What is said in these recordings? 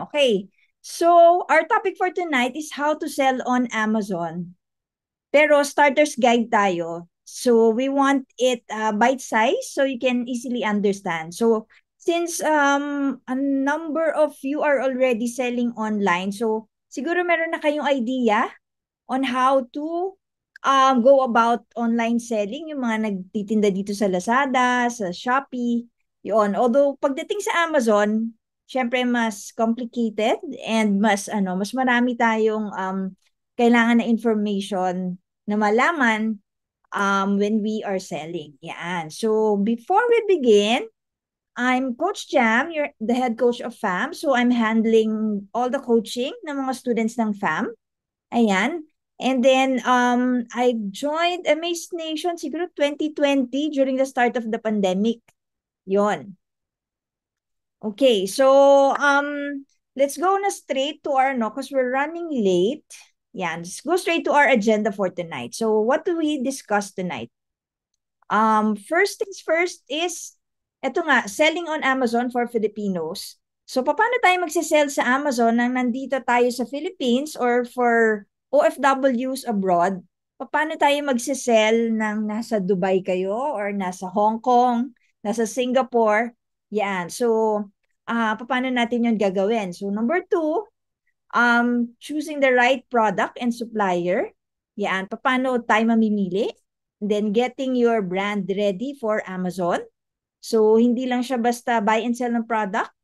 Okay. So, our topic for tonight is how to sell on Amazon. Pero starter's guide tayo. So, we want it bite size so you can easily understand. So, since a number of you are already selling online, so siguro meron na kayong idea on how to go about online selling, yung mga nagtitinda dito sa Lazada, sa Shopee, yun. Although pagdating sa Amazon, syempre mas complicated and mas marami tayong kailangan na information na malaman when we are selling. Yan. So before we begin, I'm Coach Jam, you're the head coach of FAM. So I'm handling all the coaching ng mga students ng FAM. Ayan. And then I joined Amaze Nation siguro 2020 during the start of the pandemic. Yon. Okay, so let's go na straight to our no because we're running late. Yan, let's go straight to our agenda for tonight. So what do we discuss tonight? First things first is eto nga, selling on Amazon for Filipinos. So paano tayo magsisell sa Amazon nang nandito tayo sa Philippines or for OFWs abroad? Paano tayo magsisell nang nasa Dubai kayo or nasa Hong Kong, nasa Singapore? Yan. So paano natin yon gagawin? So number two, choosing the right product and supplier. Yan. Paano tayo mamimili? Then getting your brand ready for Amazon. So, hindi lang siya basta buy and sell ng product.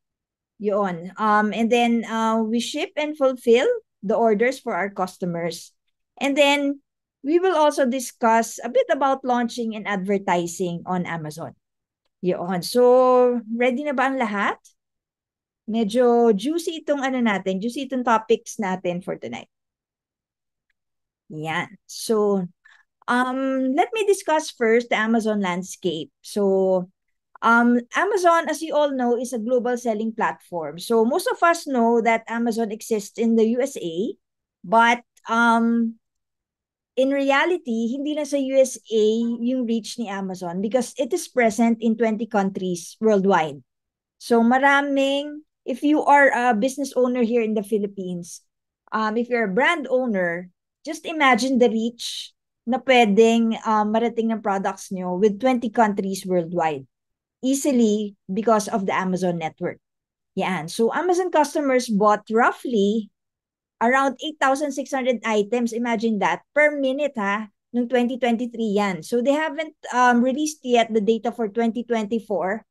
Yun. And then, we ship and fulfill the orders for our customers. And then, we will also discuss a bit about launching and advertising on Amazon. Yun. So, ready na ba ang lahat? Medyo juicy itong juicy itong topics natin for tonight. Yan. So, let me discuss first the Amazon landscape. So, Amazon, as you all know, is a global selling platform. So most of us know that Amazon exists in the USA, but in reality, hindi na sa USA yung reach ni Amazon because it is present in 20 countries worldwide. So maraming, if you are a business owner here in the Philippines, if you're a brand owner, just imagine the reach na pwedeng marating ng products nyo with 20 countries worldwide easily because of the Amazon network. Yan. So Amazon customers bought roughly around 8,600 items. Imagine that per minute ha, noong 2023 yan. So they haven't released yet the data for 2024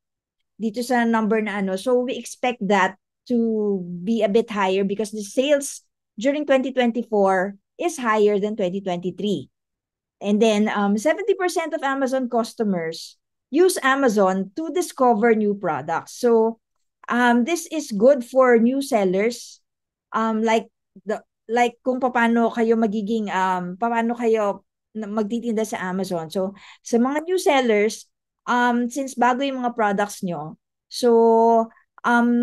dito sa number na ano. So we expect that to be a bit higher because the sales during 2024 is higher than 2023. And then 70% of Amazon customers use Amazon to discover new products. So this is good for new sellers. Like kung paano kayo magiging paano kayo magtitinda sa Amazon. So sa mga new sellers, since bago yung mga products nyo, so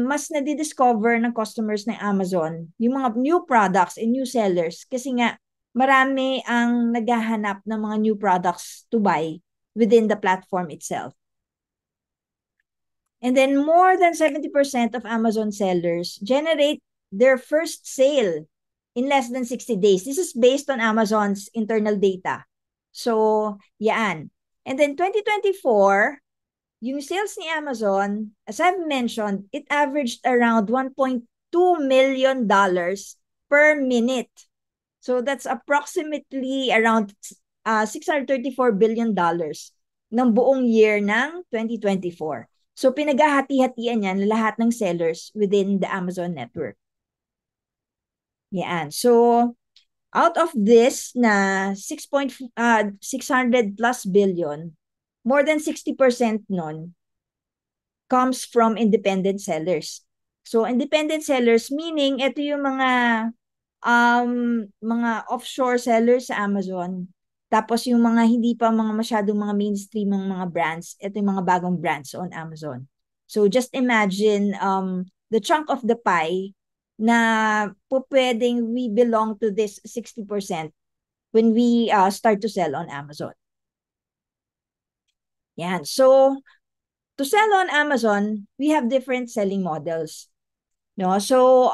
mas nadidiscover ng customers ng Amazon yung mga new products and new sellers kasi nga marami ang naghahanap ng mga new products to buy within the platform itself. And then more than 70% of Amazon sellers generate their first sale in less than 60 days. This is based on Amazon's internal data. So, yan. And then 2024, yung sales ni Amazon, as I've mentioned, it averaged around $1.2 million per minute. So that's approximately around $634 billion ng buong year ng 2024. So pinaghahati-hatian yan lahat ng sellers within the Amazon network. Yan. So out of this na 600 plus billion, more than 60% nun comes from independent sellers. So independent sellers meaning ito yung mga offshore sellers sa Amazon. Tapos yung mga hindi pa mga masyadong mga mainstream ng mga brands, ito yung mga bagong brands on Amazon. So just imagine the chunk of the pie na po pwedeng we belong to this 60% when we start to sell on Amazon. Yan. So to sell on Amazon, we have different selling models. No? So,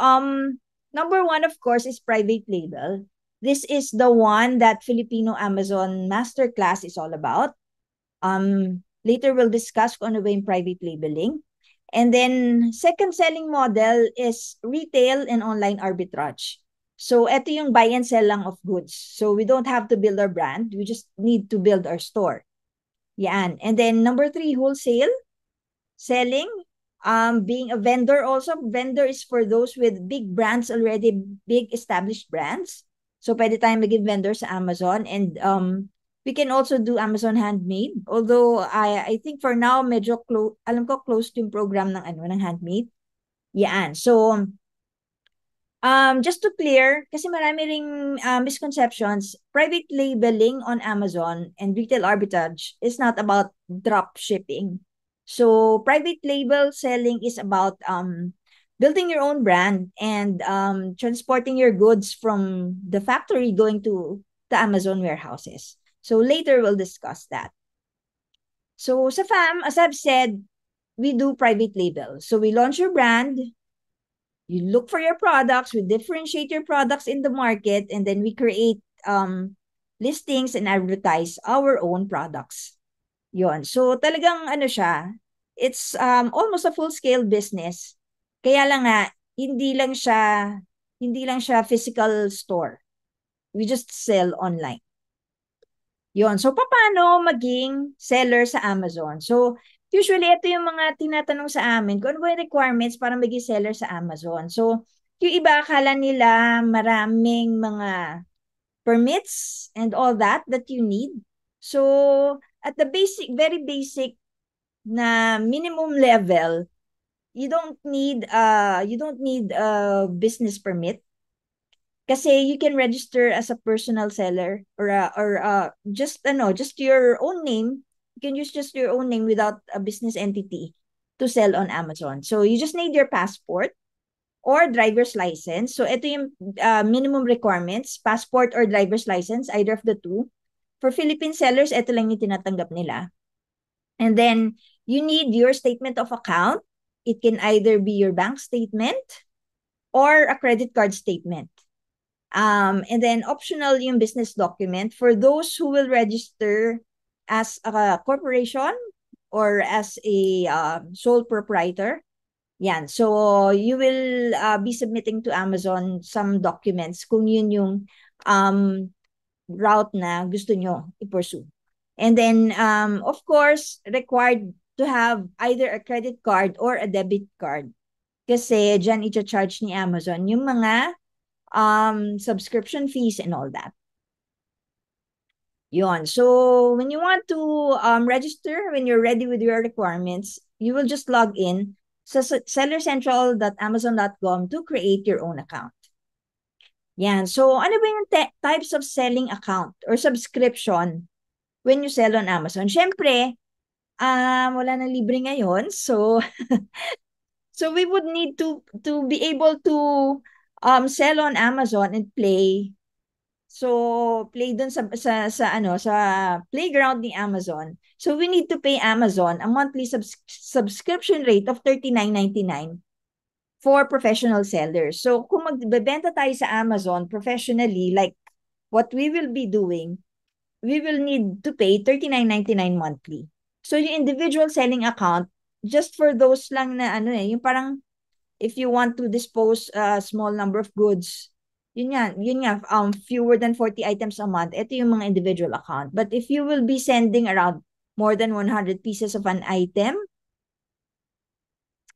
number one, of course, is private label. This is the one that Filipino Amazon Masterclass is all about. Later, we'll discuss kung ano ba yung private labeling. And then, second selling model is retail and online arbitrage. So, ito yung buy and sell lang of goods. So, we don't have to build our brand. We just need to build our store. Yan. And then, number three, wholesale selling. Being a vendor also. Vendor is for those with big brands already, big established brands. So, pwede tayong maging vendor sa Amazon. And we can also do Amazon Handmade. Although, I think for now, medyo alam ko close to yung program ng Handmade. Yan. So, just to clear, kasi marami ring misconceptions, private labeling on Amazon and retail arbitrage is not about drop shipping. So private label selling is about building your own brand and transporting your goods from the factory going to the Amazon warehouses. So later we'll discuss that. So sa FAM, as I've said, we do private label. So we launch your brand, you look for your products, we differentiate your products in the market, and then we create listings and advertise our own products. Yon. So talagang ano siya, it's almost a full-scale business. Kaya lang nga, hindi lang siya physical store. We just sell online. Yon. So paano maging seller sa Amazon? So usually, ito yung mga tinatanong sa amin kung ano ba yung requirements para maging seller sa Amazon. So, yung iba akala nila maraming mga permits and all that you need. So, at the very basic na minimum level, you don't need a business permit kasi you can register as a personal seller or just your own name. You can use just your own name without a business entity to sell on Amazon. So you just need your passport or driver's license. So ito yung minimum requirements, passport or driver's license, either of the two. For Philippine sellers, ito lang yung tinatanggap nila. And then you need your statement of account. It can either be your bank statement or a credit card statement. And then optional yung business document for those who will register as a corporation or as a sole proprietor. Yan. So you will be submitting to Amazon some documents kung yun yung route na gusto nyo i-pursue. And then, of course, required to have either a credit card or a debit card. Kasi dyan i-charge ni Amazon yung mga subscription fees and all that. Yon. So when you want to register, when you're ready with your requirements, you will just log in sa sellercentral.amazon.com to create your own account. Yan. So ano ba yung types of selling account or subscription when you sell on Amazon? Syempre, wala na libre ngayon. So so we would need to be able to sell on Amazon and play. So play dun sa playground ni Amazon. So we need to pay Amazon a monthly subscription rate of $39.99 for professional sellers. So kung magbebenta tayo sa Amazon professionally, like what we will be doing, we will need to pay $39.99 monthly. So yung individual selling account, just for those lang na yung parang if you want to dispose a small number of goods, yun nga, fewer than 40 items a month, ito yung mga individual account. But if you will be sending around more than 100 pieces of an item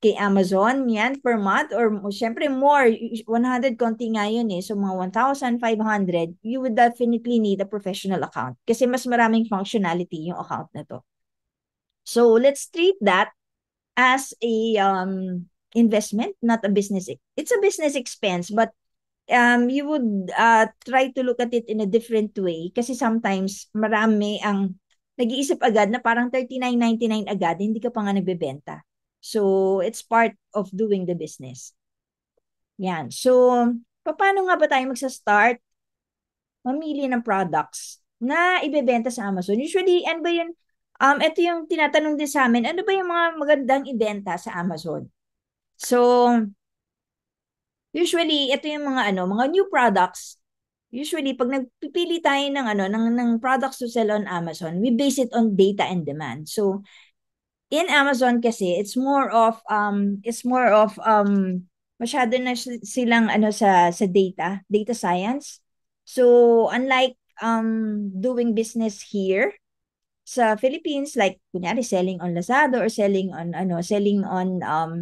kay Amazon, yan, per month, or syempre more, 100 konti nga yun so mga 1,500, you would definitely need a professional account kasi mas maraming functionality yung account na to. So let's treat that as a investment, not a business. It's a business expense, but you would try to look at it in a different way kasi sometimes marami ang nag-iisip agad na parang $39.99 agad, hindi ka pa nga nagbebenta. So, it's part of doing the business. Yan. So, paano nga ba tayo magsa-start mamili ng products na ibebenta sa Amazon? Usually, ano ba yun? Ito yung tinatanong din sa amin, ano ba yung mga magandang ibenta sa Amazon? So, Usually, ito yung mga new products. Usually, pag nagpipili tayo ng products to sell on Amazon, we base it on data and demand. So, in Amazon kasi, it's more of masyado na silang sa data science. So, unlike doing business here sa Philippines, like kunyari selling on Lazada or selling on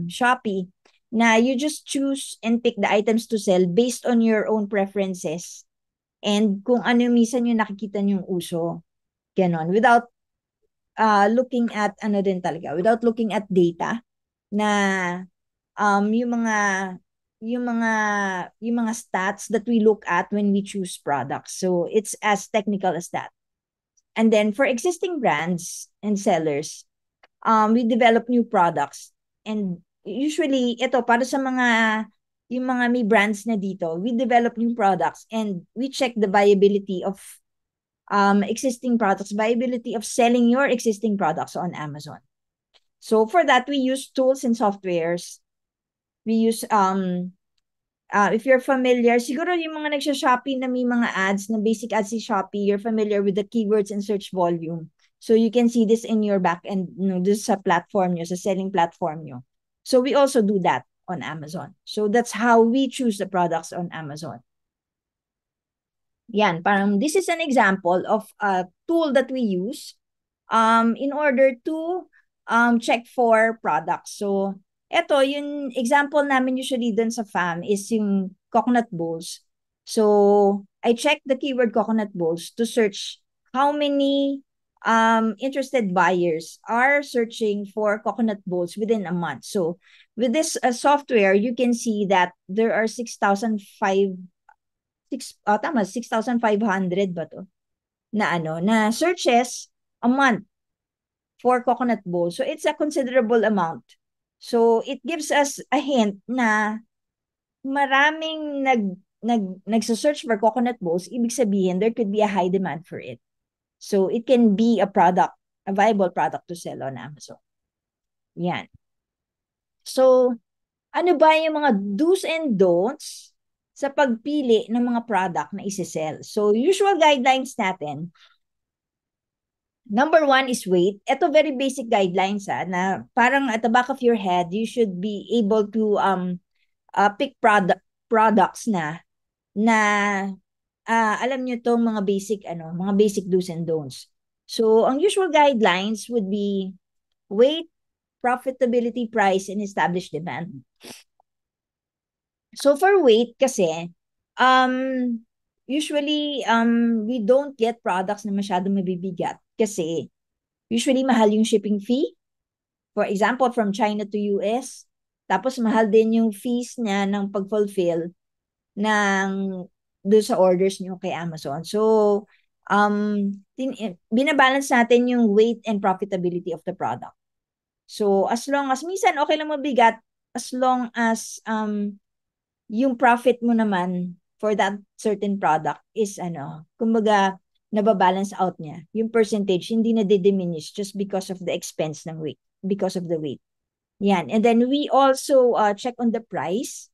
Shopee, na you just choose and pick the items to sell based on your own preferences and kung ano minsan yung nakikita niyong uso. Ganon. Without looking at without looking at data na um yung mga yung mga yung mga stats that we look at when we choose products. So it's as technical as that. And then for existing brands and sellers, we develop new products. And usually, ito, para sa yung mga may brands na dito, we develop new products and we check the viability of existing products, viability of selling your existing products on Amazon. So for that, we use tools and softwares. We use, if you're familiar, siguro yung mga nagsha-Shopee na may mga ads, na basic ads si Shopee, you're familiar with the keywords and search volume. So you can see this in your back end, this sa platform nyo, sa selling platform nyo. So we also do that on Amazon. So that's how we choose the products on Amazon. Yan, parang this is an example of a tool that we use in order to check for products. So, eto, yung example namin usually dun sa FAM is yung coconut bowls. So, I check the keyword coconut bowls to search how many interested buyers are searching for coconut bowls within a month. So, with this software, you can see that there are 6,500 ba to? Na searches a month for coconut bowl. So it's a considerable amount. So it gives us a hint na maraming nagsa-search for coconut bowls, ibig sabihin there could be a high demand for it. So it can be a viable product to sell on Amazon. Yan. So, ano ba yung mga do's and don'ts sa pagpili ng mga product na isi-sell? So, usual guidelines natin, number one is weight. Ito very basic guidelines na parang at the back of your head, you should be able to pick products na alam nyo tong mga basic do's and don'ts. So, ang usual guidelines would be weight, profitability, price, and established demand. So for weight kasi, usually we don't get products na masyadong mabibigat kasi usually mahal yung shipping fee. For example, from China to US. Tapos mahal din yung fees niya ng pag-fulfill ng doon sa orders niyo kay Amazon. So, binabalance natin yung weight and profitability of the product. So, as long as, minsan okay lang mabigat, as long as yung profit mo naman for that certain product is kumbaga, nababalance out niya. Yung percentage, hindi na diminish just because of the expense ng weight, because of the weight. Yan. And then we also check on the price.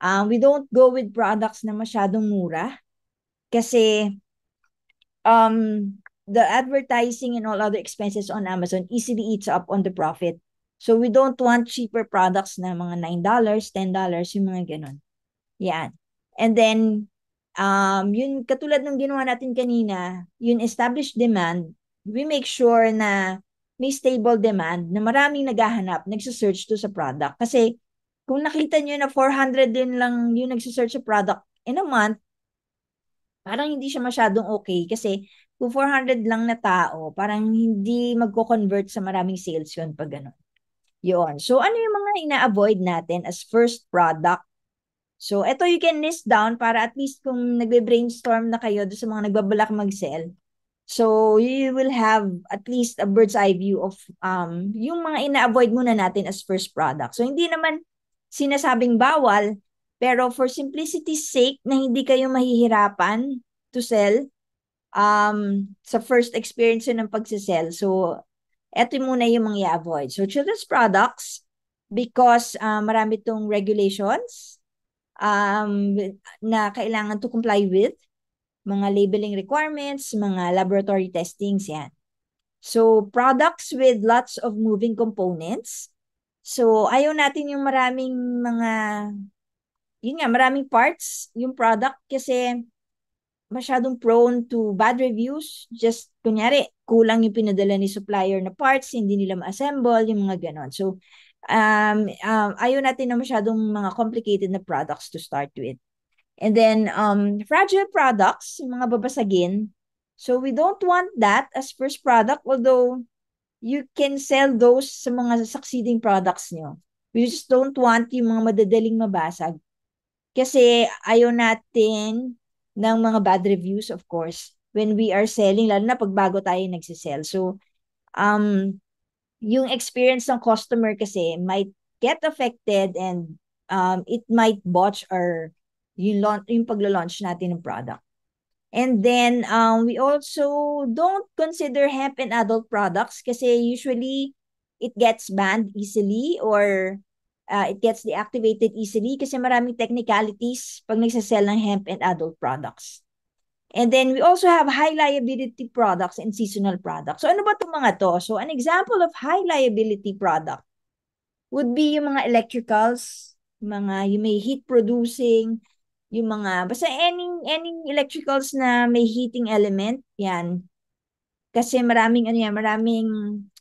We don't go with products na masyadong mura kasi the advertising and all other expenses on Amazon easily eats up on the profit. So we don't want cheaper products na mga $9, $10, yung mga ganun. Yan. And then, yun katulad ng ginawa natin kanina, yung established demand, we make sure na may stable demand na maraming naghahanap, nagsisearch to sa product. Kasi kung nakita nyo na 400 din lang yung nagsisearch sa product in a month, parang hindi siya masyadong okay kasi kung 400 lang na tao, parang hindi magko-convert sa maraming sales yun pag gano'n. Yun. So, ano yung mga ina-avoid natin as first product? So, ito you can list down para at least kung nagbe-brainstorm na kayo doon sa mga nagbabalak mag-sell. So, you will have at least a bird's eye view of yung mga ina-avoid muna natin as first product. So, hindi naman sinasabing bawal, pero for simplicity's sake na hindi kayo mahihirapan to sell sa first experience ng pagsisell. So, eto muna yung mga i-avoid. So, children's products, because marami itong regulations. na kailangan to comply with, mga labeling requirements, mga laboratory testings, yan. So, products with lots of moving components. So, ayaw natin yung maraming mga, yun nga, maraming parts yung product kasi masyadong prone to bad reviews. Just, kunyari, kulang yung pinadala ni supplier na parts, hindi nila ma-assemble, yung mga ganon. So, ayaw natin na masyadong mga complicated na products to start with. And then, fragile products, yung mga babasagin. So, we don't want that as first product, although you can sell those sa mga succeeding products nyo. We just don't want yung mga madadaling mabasag. Kasi ayaw natin ng mga bad reviews, of course, when we are selling, lalo na pag bago tayo nagsisell. So, yung experience ng customer kasi might get affected and it might botch our yung paglo-launch natin ng product. And then we also don't consider hemp and adult products kasi usually it gets banned easily or it gets deactivated easily kasi maraming technicalities pag nagsasell ng hemp and adult products. And then we also have high liability products and seasonal products. So ano ba itong mga to? So an example of high liability product would be yung mga electricals, mga yung may heat producing, yung mga, basta any electricals na may heating element, yan. Kasi maraming, ano yan, maraming,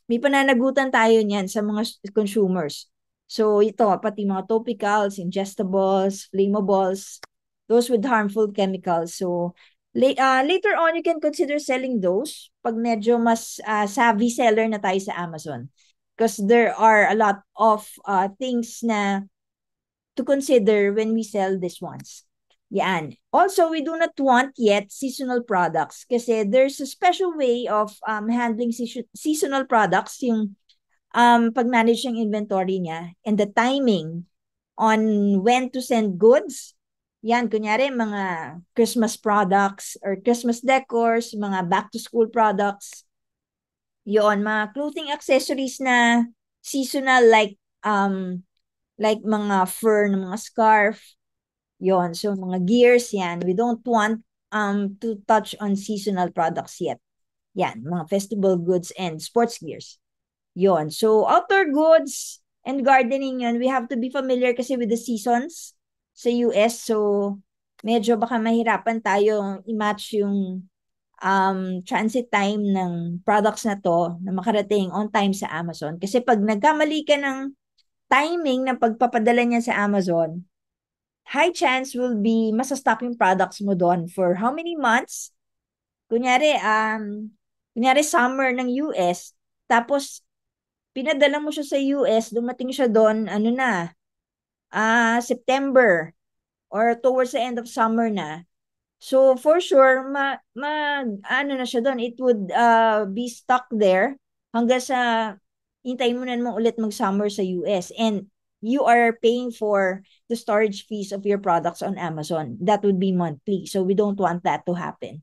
may pananagutan tayo niyan sa mga consumers. So ito, pati mga topicals, ingestibles, flammables, those with harmful chemicals. So later on, you can consider selling those pag medyo mas savvy seller na tayo sa Amazon. Because there are a lot of things na to consider when we sell these ones. Yan. Also, we do not want yet seasonal products kasi there's a special way of handling seasonal products, yung pag-manage ng inventory niya and the timing on when to send goods. Yan, kunyari, mga Christmas products or Christmas decors, mga back-to-school products. Yon, mga clothing accessories na seasonal like mga fur, mga scarf, yon. So mga gears yan. We don't want to touch on seasonal products yet. Yan, mga festival goods and sports gears. Yon. So outdoor goods and gardening yan, we have to be familiar kasi with the seasons sa US. So medyo baka mahirapan tayo i-match yung transit time ng products na to na makarating on time sa Amazon. Kasi pag nagkamali ka ng timing ng pagpapadala niya sa Amazon, high chance will be masastock yung products mo doon for how many months? Kunyari summer ng US, tapos pinadala mo siya sa US, dumating siya doon, ano na, September or towards the end of summer na. So for sure, ano na siya doon, it would be stuck there hanggang sa hintayin mo na naman ulit mag-summer sa US. And you are paying for the storage fees of your products on Amazon. That would be monthly. So we don't want that to happen.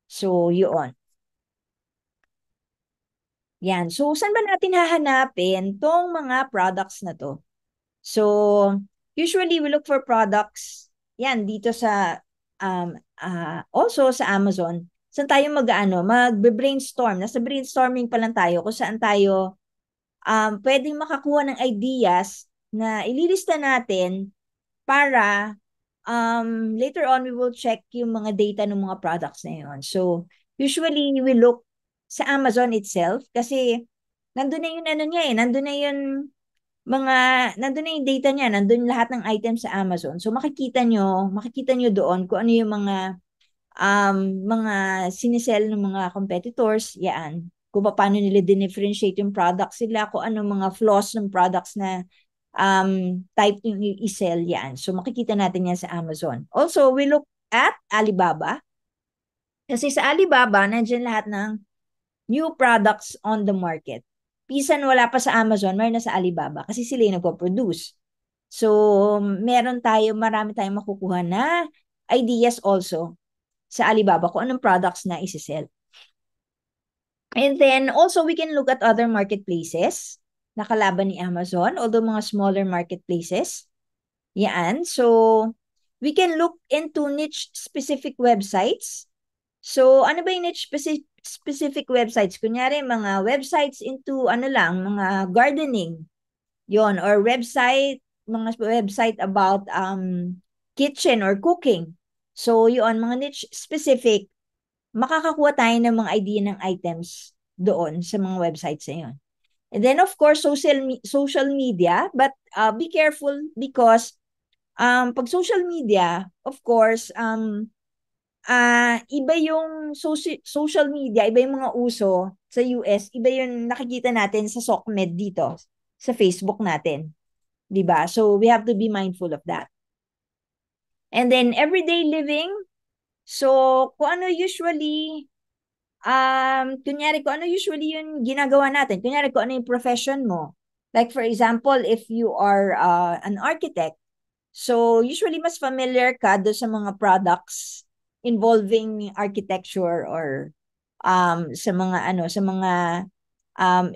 So yun. Yan. So saan ba natin hahanapin tong mga products na to? So usually we look for products yan dito sa also sa Amazon. Saan tayo mag-brainstorm. Nasa brainstorming pa lang tayo kung saan tayo pwedeng makakuha ng ideas na ililista natin para later on we will check yung mga data ng mga products na yun. So usually we look sa Amazon itself kasi nandun na yung ano niya nandun na yung nandun na yung data niya, nandun lahat ng items sa Amazon. So makikita nyo doon kung ano yung mga sinisell ng mga competitors, yan. Kung paano nila differentiate yung products sila, kung ano mga flaws ng products na type yung i-sell, yan. So makikita natin yan sa Amazon. Also, we look at Alibaba. Kasi sa Alibaba, nandiyan lahat ng new products on the market. Pisan wala pa sa Amazon, mayroon na sa Alibaba kasi sila yung nagpo-produce. So, marami tayong makukuha na ideas also sa Alibaba kung anong products na isi-sell. And then, also, we can look at other marketplaces na kalaban ni Amazon, although mga smaller marketplaces. Yan. So, we can look into niche-specific websites. So, ano ba yung niche-specific websites? Kunyari, mga websites into ano lang, mga gardening. Yon, or mga website about kitchen or cooking. So, yun, mga niche-specific, makakakuha tayo ng mga idea ng items doon sa mga websites na yun. And then, of course, social media, but be careful because pag social media, of course, iba yung social media, iba yung mga uso sa US, iba yung nakikita natin sa SOCMED dito, sa Facebook natin. 'Di ba? So we have to be mindful of that. And then everyday living, so kunyari kung ano usually yung ginagawa natin, kunyari kung ano yung profession mo. Like for example, if you are an architect, so usually mas familiar ka do sa mga products involving architecture or sa mga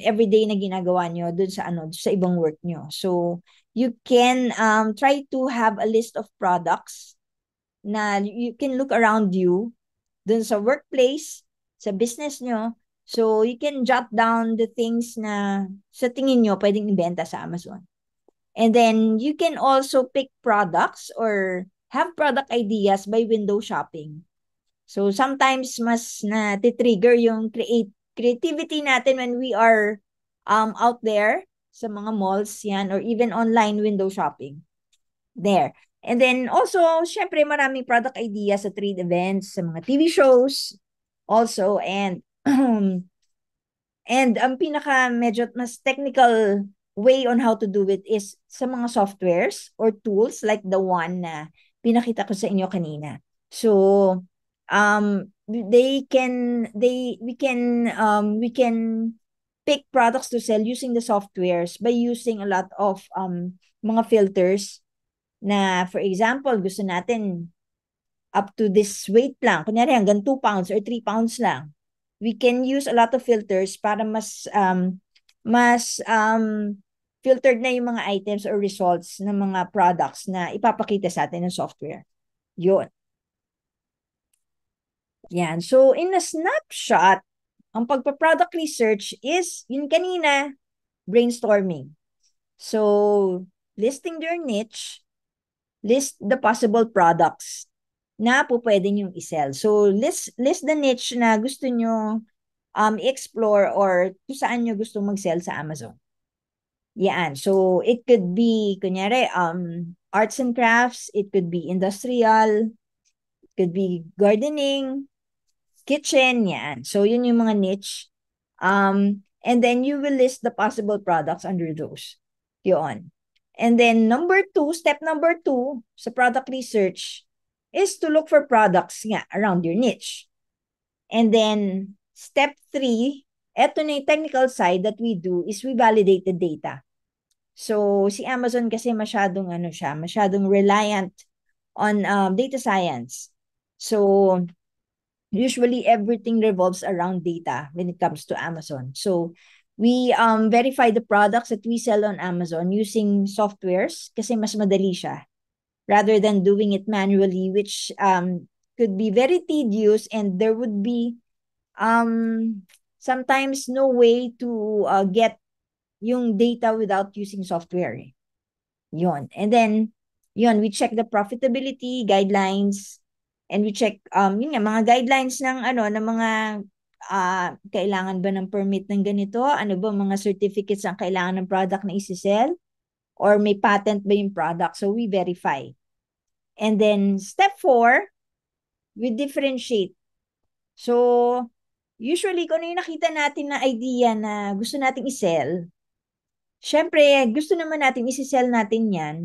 everyday na ginagawa nyo dun sa ibang work nyo. So you can try to have a list of products na you can look around you dun sa workplace, sa business nyo. So you can jot down the things na sa tingin nyo pwedeng ibenta sa Amazon. And then you can also pick products or have product ideas by window shopping. So sometimes mas na-trigger yung creativity natin when we are out there sa mga malls yan or even online window shopping. There. And then also, syempre maraming product ideas sa trade events, sa mga TV shows also, and and ang pinaka medyo mas technical way on how to do it is sa mga softwares or tools like the one na pinakita ko sa inyo kanina. So, we can pick products to sell using the softwares by using a lot of mga filters na, for example, gusto natin up to this weight lang, kunyari hanggang 2 pounds or 3 pounds lang, we can use a lot of filters para mas filtered na yung mga items or results ng mga products na ipapakita sa atin ng software. Yun. Yan. So, in a snapshot, ang pagpa-product research is, yun kanina, brainstorming. So, listing your niche, list the possible products na po pwede nyo i-sell. So, list the niche na gusto nyo explore or kung saan nyo gusto mag-sell sa Amazon. Yan. So, it could be, kunyari, arts and crafts, it could be industrial, it could be gardening, kitchen, yan. So, yun yung mga niche. And then you will list the possible products under those. Yun. And then step number two sa product research is to look for products nga around your niche. And then step 3, eto na yung technical side that we do is we validate the data. So si Amazon kasi masyadong reliant on data science. So usually everything revolves around data when it comes to Amazon. So we verify the products that we sell on Amazon using softwares kasi mas madali siya rather than doing it manually, which could be very tedious, and there would be sometimes no way to get yung data without using software. Yun. And then, we check the profitability guidelines, and we check yun nga, mga guidelines ng mga kailangan ba ng permit ng ganito? Ano ba mga certificates ang kailangan ng product na isi-sell? Or may patent ba yung product? So we verify. And then step 4, we differentiate. So usually kung ano yung nakita natin na idea na gusto nating i-sell, syempre gusto naman natin isi-sell natin yan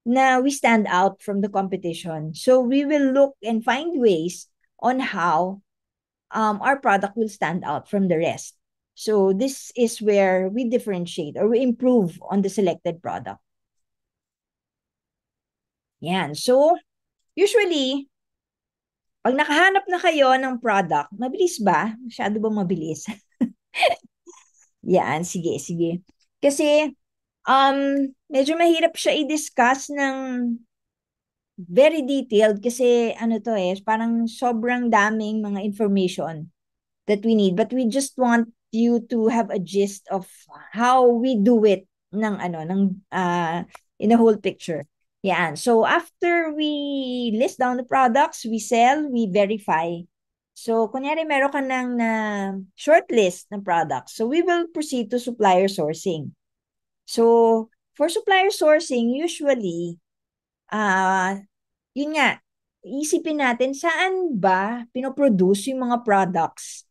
na we stand out from the competition. So we will look and find ways on how our product will stand out from the rest. So this is where we differentiate or we improve on the selected product. Yan. So, usually, pag nakahanap na kayo ng product, mabilis ba? Masyado ba mabilis? Yan, sige, sige. Kasi, medyo mahirap siya i-discuss ng very detailed kasi ano to parang sobrang daming mga information that we need. But we just want you to have a gist of how we do it in a whole picture. Yan. So after we list down the products, we sell, we verify. So kunyari meron ka ng short list ng products. So we will proceed to supplier sourcing. So for supplier sourcing, usually yun nga, isipin natin saan ba pinoproduce yung mga products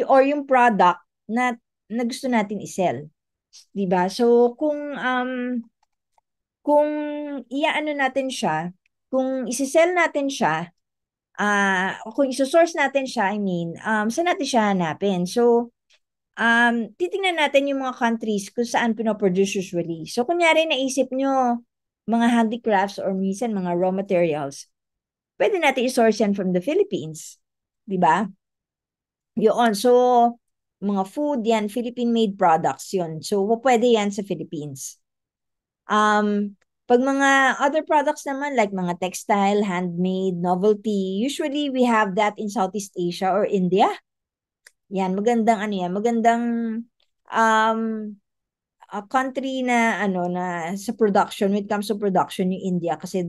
or yung product na gusto natin i-sell. 'Di ba? So kung iaano natin siya, kung isi-sell natin siya, kung iso-source natin siya, I mean, saan natin siya hanapin? So titingnan natin yung mga countries kung saan pinoproduce usually. So kunyari naisip nyo mga handicrafts or minsan mga raw materials, pwede natin i-source yan from the Philippines. 'Di ba? Yun. So, mga food yan, Philippine-made products yun. So, pwede yan sa Philippines. Pag mga other products naman, like mga textile, handmade, novelty, usually we have that in Southeast Asia or India. Yan, magandang magandang um, a country na sa production, when it comes to production yung India kasi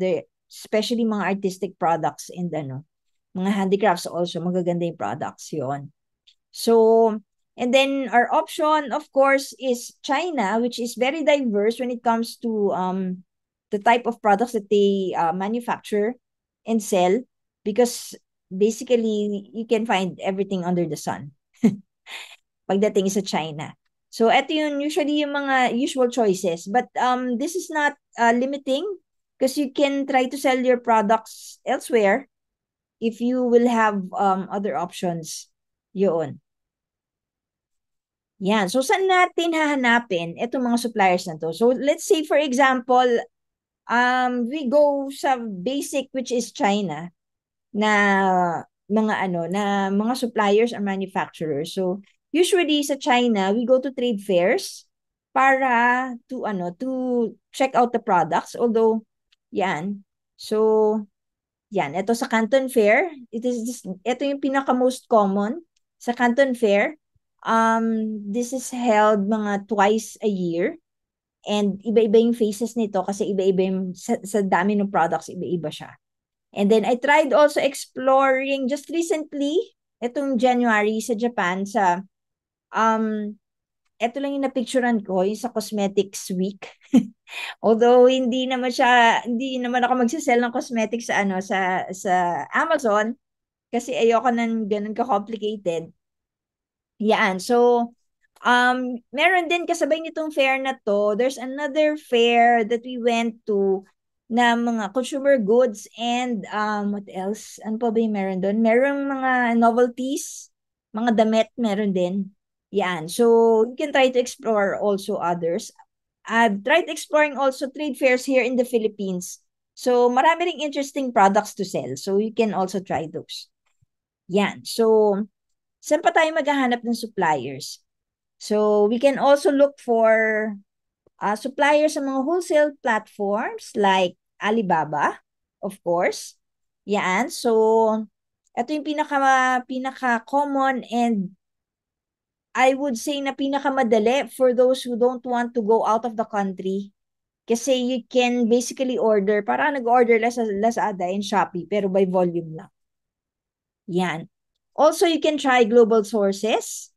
especially mga artistic products and mga handicrafts also, magaganda yung products yon. So, and then our option, of course, is China, which is very diverse when it comes to the type of products that they manufacture and sell, because basically you can find everything under the sun pagdating sa China. So, ito yun, usually yung mga usual choices. But this is not limiting because you can try to sell your products elsewhere if you will have other options. Yun. Yan. So, saan natin hahanapin itong mga suppliers na to? So, let's say, for example, we go sa basic, which is China, na mga suppliers or manufacturers. So, usually sa China, we go to trade fairs para to check out the products. Although, yan. So, yan. Ito sa Canton Fair, ito yung pinaka most common sa Canton Fair. This is held mga twice a year. And iba-iba yung faces nito kasi iba-iba yung sa dami ng products, iba-iba siya. And then I tried also exploring just recently, itong January sa Japan, ito lang yung napicturean ko, yung sa Cosmetics Week. Although hindi naman ako magsisell ng cosmetics sa Amazon kasi ayoko nang ganun ka-complicated. Yan. So, meron din kasabay nitong fair na to, there's another fair that we went to na mga consumer goods and what else? Ano pa ba yung meron doon? Merong mga novelties, mga damit meron din. Yan. So, you can try to explore also others. I've tried exploring also trade fairs here in the Philippines. So, marami ring interesting products to sell. So, you can also try those. Yan. So, saan pa tayo maghahanap ng suppliers? So, we can also look for suppliers sa mga wholesale platforms like Alibaba, of course. Yan. So, ito yung pinaka-common and I would say na pinakamadali for those who don't want to go out of the country. Kasi you can basically order, parang nag-order lang sa Lazada and Shopee, pero by volume lang. Yan. Also, you can try global sources.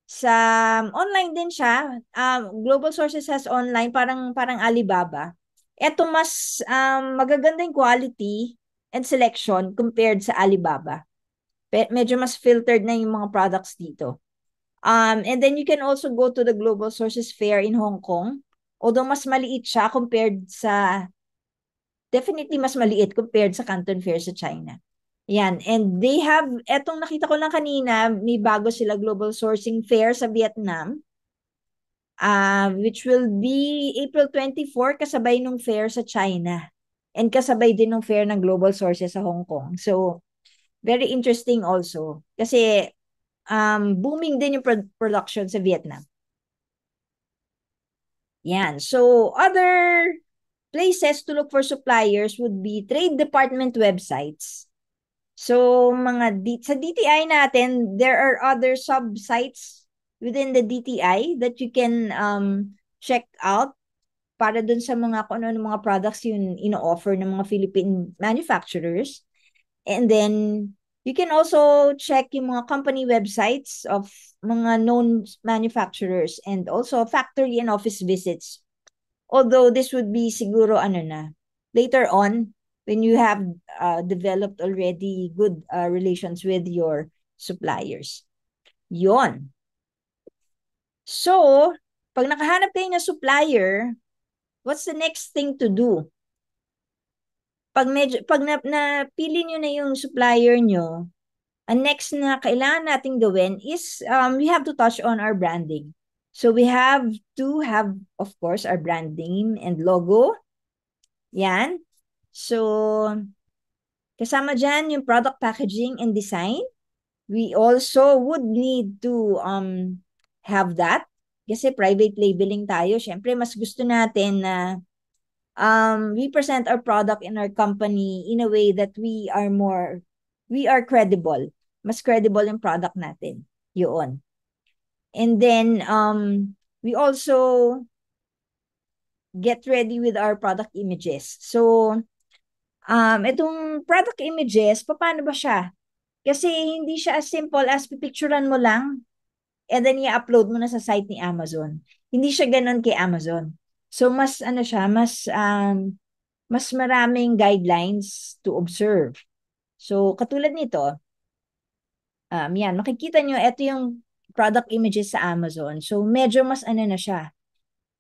Sa online din siya. Global sources has online, parang Alibaba. Ito mas magagandang quality and selection compared sa Alibaba. Medyo mas filtered na yung mga products dito. And then you can also go to the Global Sources Fair in Hong Kong. Although mas maliit siya definitely mas maliit compared sa Canton Fair sa China. Yan. And they have, etong nakita ko lang kanina, may bago sila Global Sourcing Fair sa Vietnam, which will be April 24, kasabay nung fair sa China. And kasabay din nung fair ng Global Sources sa Hong Kong. So, very interesting also. Kasi, booming din yung production sa Vietnam. Yan. So, other places to look for suppliers would be trade department websites. So, sa DTI natin, there are other sub-sites within the DTI that you can check out para dun sa mga kung ano mga products yung ino-offer ng mga Philippine manufacturers. And then, you can also check yung mga company websites of mga known manufacturers and also factory and office visits. Although this would be siguro later on when you have developed already good relations with your suppliers. Yon. So, pag nakahanap kayo ng supplier, what's the next thing to do? Pag napili nyo na yung supplier nyo, ang next na kailangan nating gawin is we have to touch on our branding. So we have to have, of course, our brand name and logo. Yan. So, kasama dyan yung product packaging and design. We also would need to have that. Kasi private labeling tayo. Siyempre, mas gusto natin na we present our product in our company in a way that we are credible. Mas credible yung product natin. Yun. And then, we also get ready with our product images. So, itong product images, paano ba siya? Kasi hindi siya as simple as pipicturean mo lang and then i-upload mo na sa site ni Amazon. Hindi siya ganun kay Amazon. So, mas maraming guidelines to observe. So, katulad nito, yan, makikita nyo, ito yung product images sa Amazon. So, medyo mas na siya.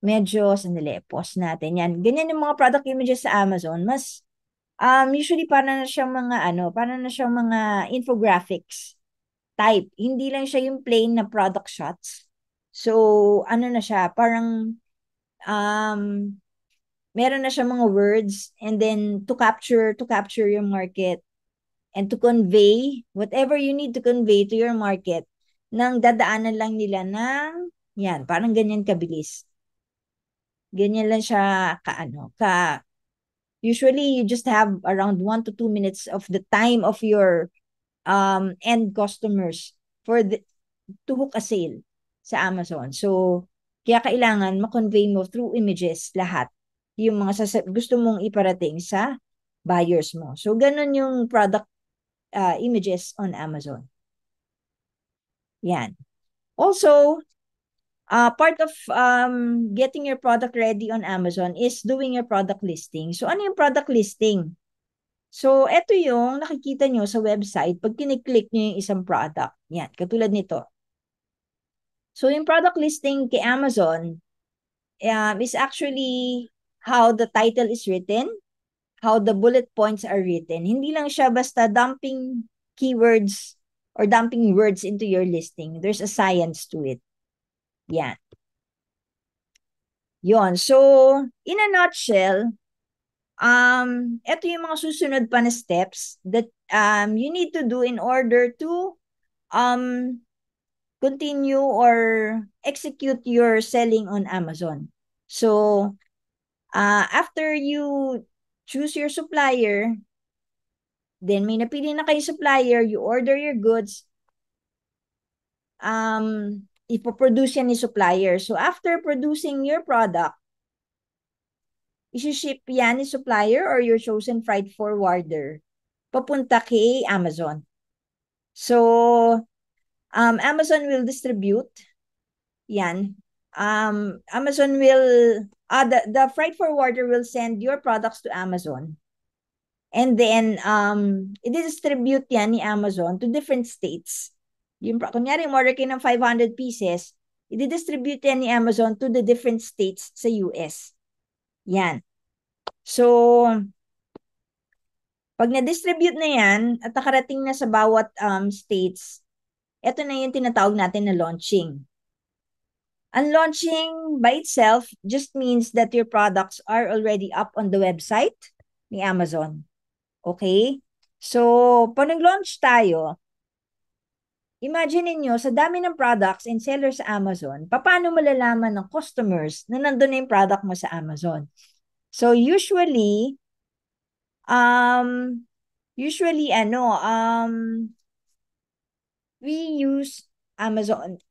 Medyo, sandali, pause natin. Yan, ganyan yung mga product images sa Amazon. Mas, usually, para na siyang mga infographics type. Hindi lang siya yung plain na product shots. So, na siya, parang, meron na siya mga words and then to capture your market and to convey whatever you need to convey to your market nang dadaanan lang nila ng yan, parang ganyan kabilis. Ganyan lang siya usually you just have around 1 to 2 minutes of the time of your end customers to hook a sale sa Amazon. So, kaya kailangan ma-convey mo through images lahat yung mga gusto mong iparating sa buyers mo. So, ganun yung product images on Amazon. Yan. Also, part of getting your product ready on Amazon is doing your product listing. So, ano yung product listing? So, ito yung nakikita nyo sa website pag kiniklik nyo yung isang product. Yan, katulad nito. So, yung product listing kay Amazon is actually how the title is written, how the bullet points are written. Hindi lang siya basta dumping keywords or dumping words into your listing. There's a science to it. Yan. Yon. So, in a nutshell, ito yung mga susunod pa na steps that you need to do in order to continue or execute your selling on Amazon. So, after you choose your supplier, then may napili na kayo supplier, you order your goods, ipoproduce yan ni supplier. So, after producing your product, isi-ship yan ni supplier or your chosen freight forwarder papunta kay Amazon. So, Amazon will distribute yan. Amazon will, the freight forwarder will send your products to Amazon. And then, i-distribute yan ni Amazon to different states. Yung, kunyari, order kayo ng 500 pieces, i-distribute yan ni Amazon to the different states sa US. Yan. So, pag na-distribute na yan at nakarating na sa bawat states, ito na yung tinatawag natin na launching. Ang launching by itself just means that your products are already up on the website ni Amazon. Okay? So, pag nag-launch tayo, imagine niyo sa dami ng products and sellers sa Amazon, paano malalaman ng customers na nandun na yung product mo sa Amazon? So usually, um, we use Amazon.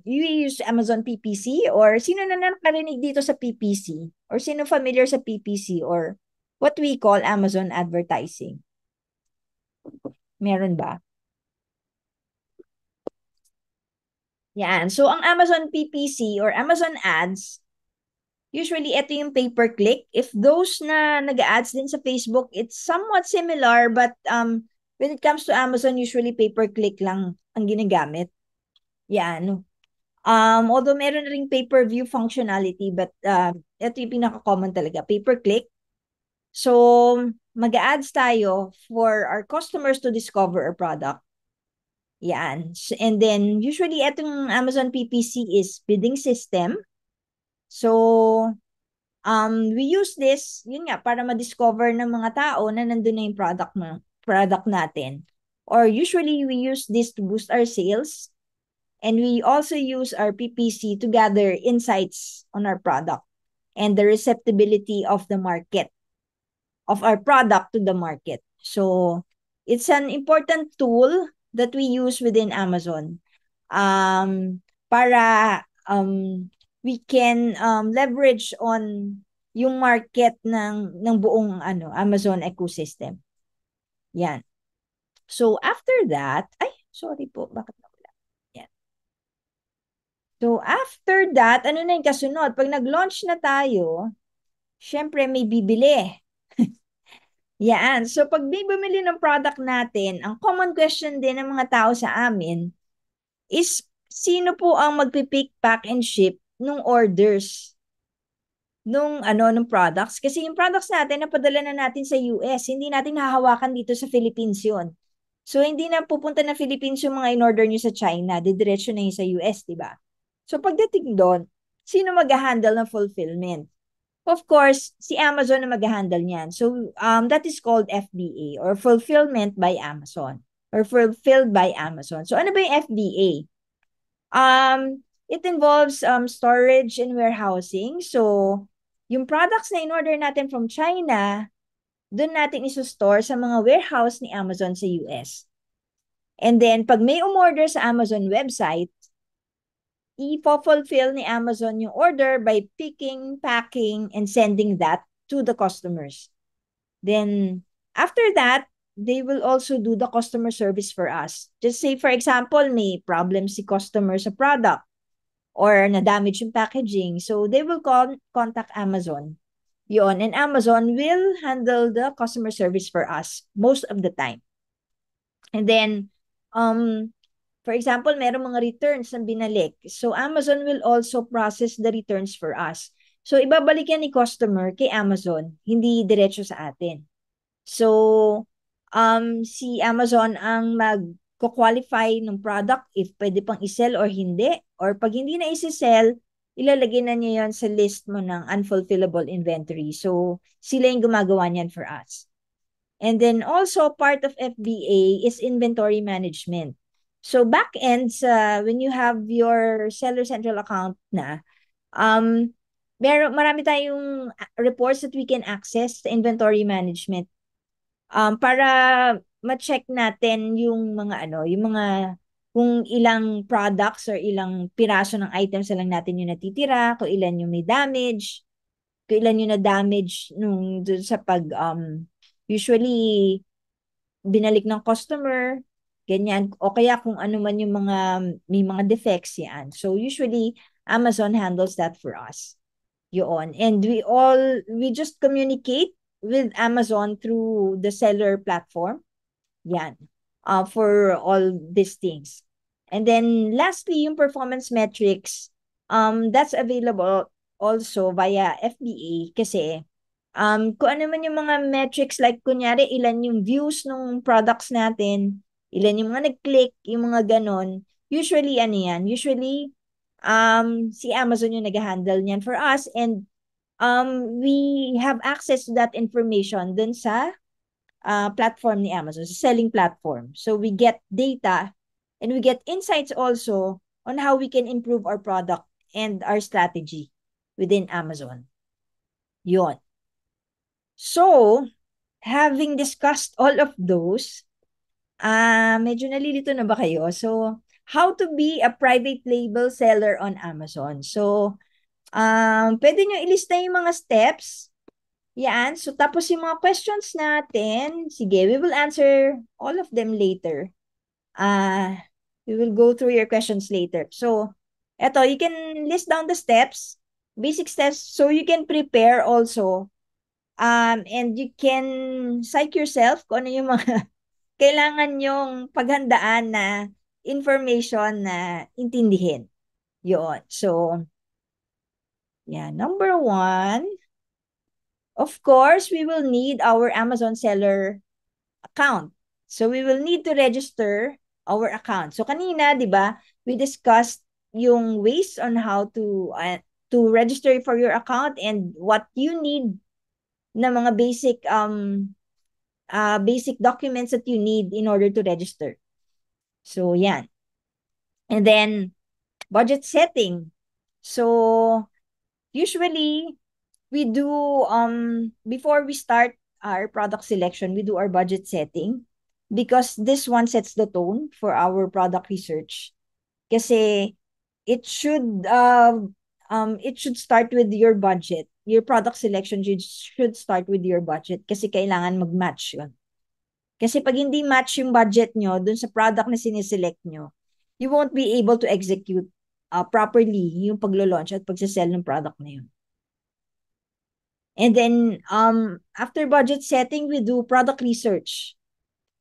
We use Amazon PPC, or sino na nakarinig dito sa PPC? Or sino familiar sa PPC, or what we call Amazon advertising? Meron ba? Yan. So, ang Amazon PPC or Amazon Ads, usually ito yung pay-per-click. If those na nag-ads din sa Facebook, it's somewhat similar, but when it comes to Amazon, usually pay-per-click lang ang ginagamit. Yan. Although meron na ring pay-per-view functionality, but ito yung pinaka-common talaga, pay-per-click. So, mag-ads tayo for our customers to discover our product. Yan. And then, usually, itong Amazon PPC is bidding system. So, we use this, yun nga, para ma-discover ng mga tao na nandun na yung product natin. Or usually, we use this to boost our sales. And we also use our PPC to gather insights on our product and the receptibility of the market, of our product to the market. So, it's an important tool that we use within Amazon para we can leverage on yung market ng buong Amazon ecosystem. Yan. So, after that, sorry po, bakit nawala? Yan. So, after that, ano na yung kasunod? Pag nag-launch na tayo, syempre may bibili. Yan. So, pag may bumili ng product natin, ang common question din ng mga tao sa amin is, sino po ang magpipick, pack, and ship nung orders nung products? Kasi yung products natin, napadala na natin sa US. Hindi natin hahawakan dito sa Philippines yun. So, hindi na pupunta na Philippines yung mga in-order nyo sa China. Didiretso na yun sa US, di ba? So, pagdating doon, sino mag-handle ng fulfillment? Of course, si Amazon na mag-handle niyan. So, that is called FBA, or Fulfillment by Amazon, or Fulfilled by Amazon. So, ano ba yung FBA? It involves storage and warehousing. So, yung products na in-order natin from China, doon natin iso-store sa mga warehouse ni Amazon sa US. And then, pag may umorder sa Amazon website, i-fulfill ni Amazon yung order by picking, packing, and sending that to the customers. Then, after that, they will also do the customer service for us. Just say, for example, may problem si customer sa product or na-damage yung packaging. So, they will contact Amazon. Yun. And Amazon will handle the customer service for us most of the time. And then, for example, meron mga returns na binalik. So, Amazon will also process the returns for us. So, ibabalik yan ni customer kay Amazon, hindi diretso sa atin. So, si Amazon ang mag-qualify ng product if pwede pang isell or hindi. Or pag hindi na isi-sell, ilalagay na niya yon sa list mo ng unfulfillable inventory. So, sila yung gumagawa niyan for us. And then also, part of FBA is inventory management. So, back-end, when you have your Seller Central account na, marami tayong reports that we can access sa inventory management para ma-check natin yung mga kung ilang products or ilang piraso ng items na lang natin yung natitira, kung ilan yung may damage, kung ilan yung na-damage nung dun sa usually binalik ng customer, ganyan, o kaya kung ano man yung may mga defects yan. So usually Amazon handles that for us. Yun. And we just communicate with Amazon through the seller platform. Yan. For all these things. And then lastly, yung performance metrics, that's available also via FBA kasi kung ano man yung mga metrics, like kunyari ilan yung views ng products natin, ilan yung mga nag-click, yung mga ganon, usually usually si Amazon yung nag-handle niyan for us, and we have access to that information dun sa platform ni Amazon, sa selling platform. So we get data and we get insights also on how we can improve our product and our strategy within Amazon. Yun. So, having discussed all of those, medyo nalilito na ba kayo? So, how to be a private label seller on Amazon. So, pwede nyo ilista yung mga steps. Yan. So, tapos yung mga questions natin, sige, we will answer all of them later. We will go through your questions later. So, eto, you can list down the steps, basic steps, so you can prepare also. And you can psych yourself kung ano yung mga kailangan yung paghandaan na information na intindihin. Yun. So, yeah. Number one, of course, we will need our Amazon seller account. So, we will need to register our account. So, kanina, di ba, we discussed yung ways on how to register for your account and what you need na mga basic documents that you need in order to register. So, yan. And then, budget setting. So, usually, we do, before we start our product selection, we do our budget setting because this one sets the tone for our product research. Kasi, it should start with your budget. Your product selection should start with your budget kasi kailangan mag-match yun. Kasi pag hindi match yung budget nyo dun sa product na siniselect nyo, you won't be able to execute properly yung paglo-launch at pagsisell ng product na yun. And then, after budget setting, we do product research.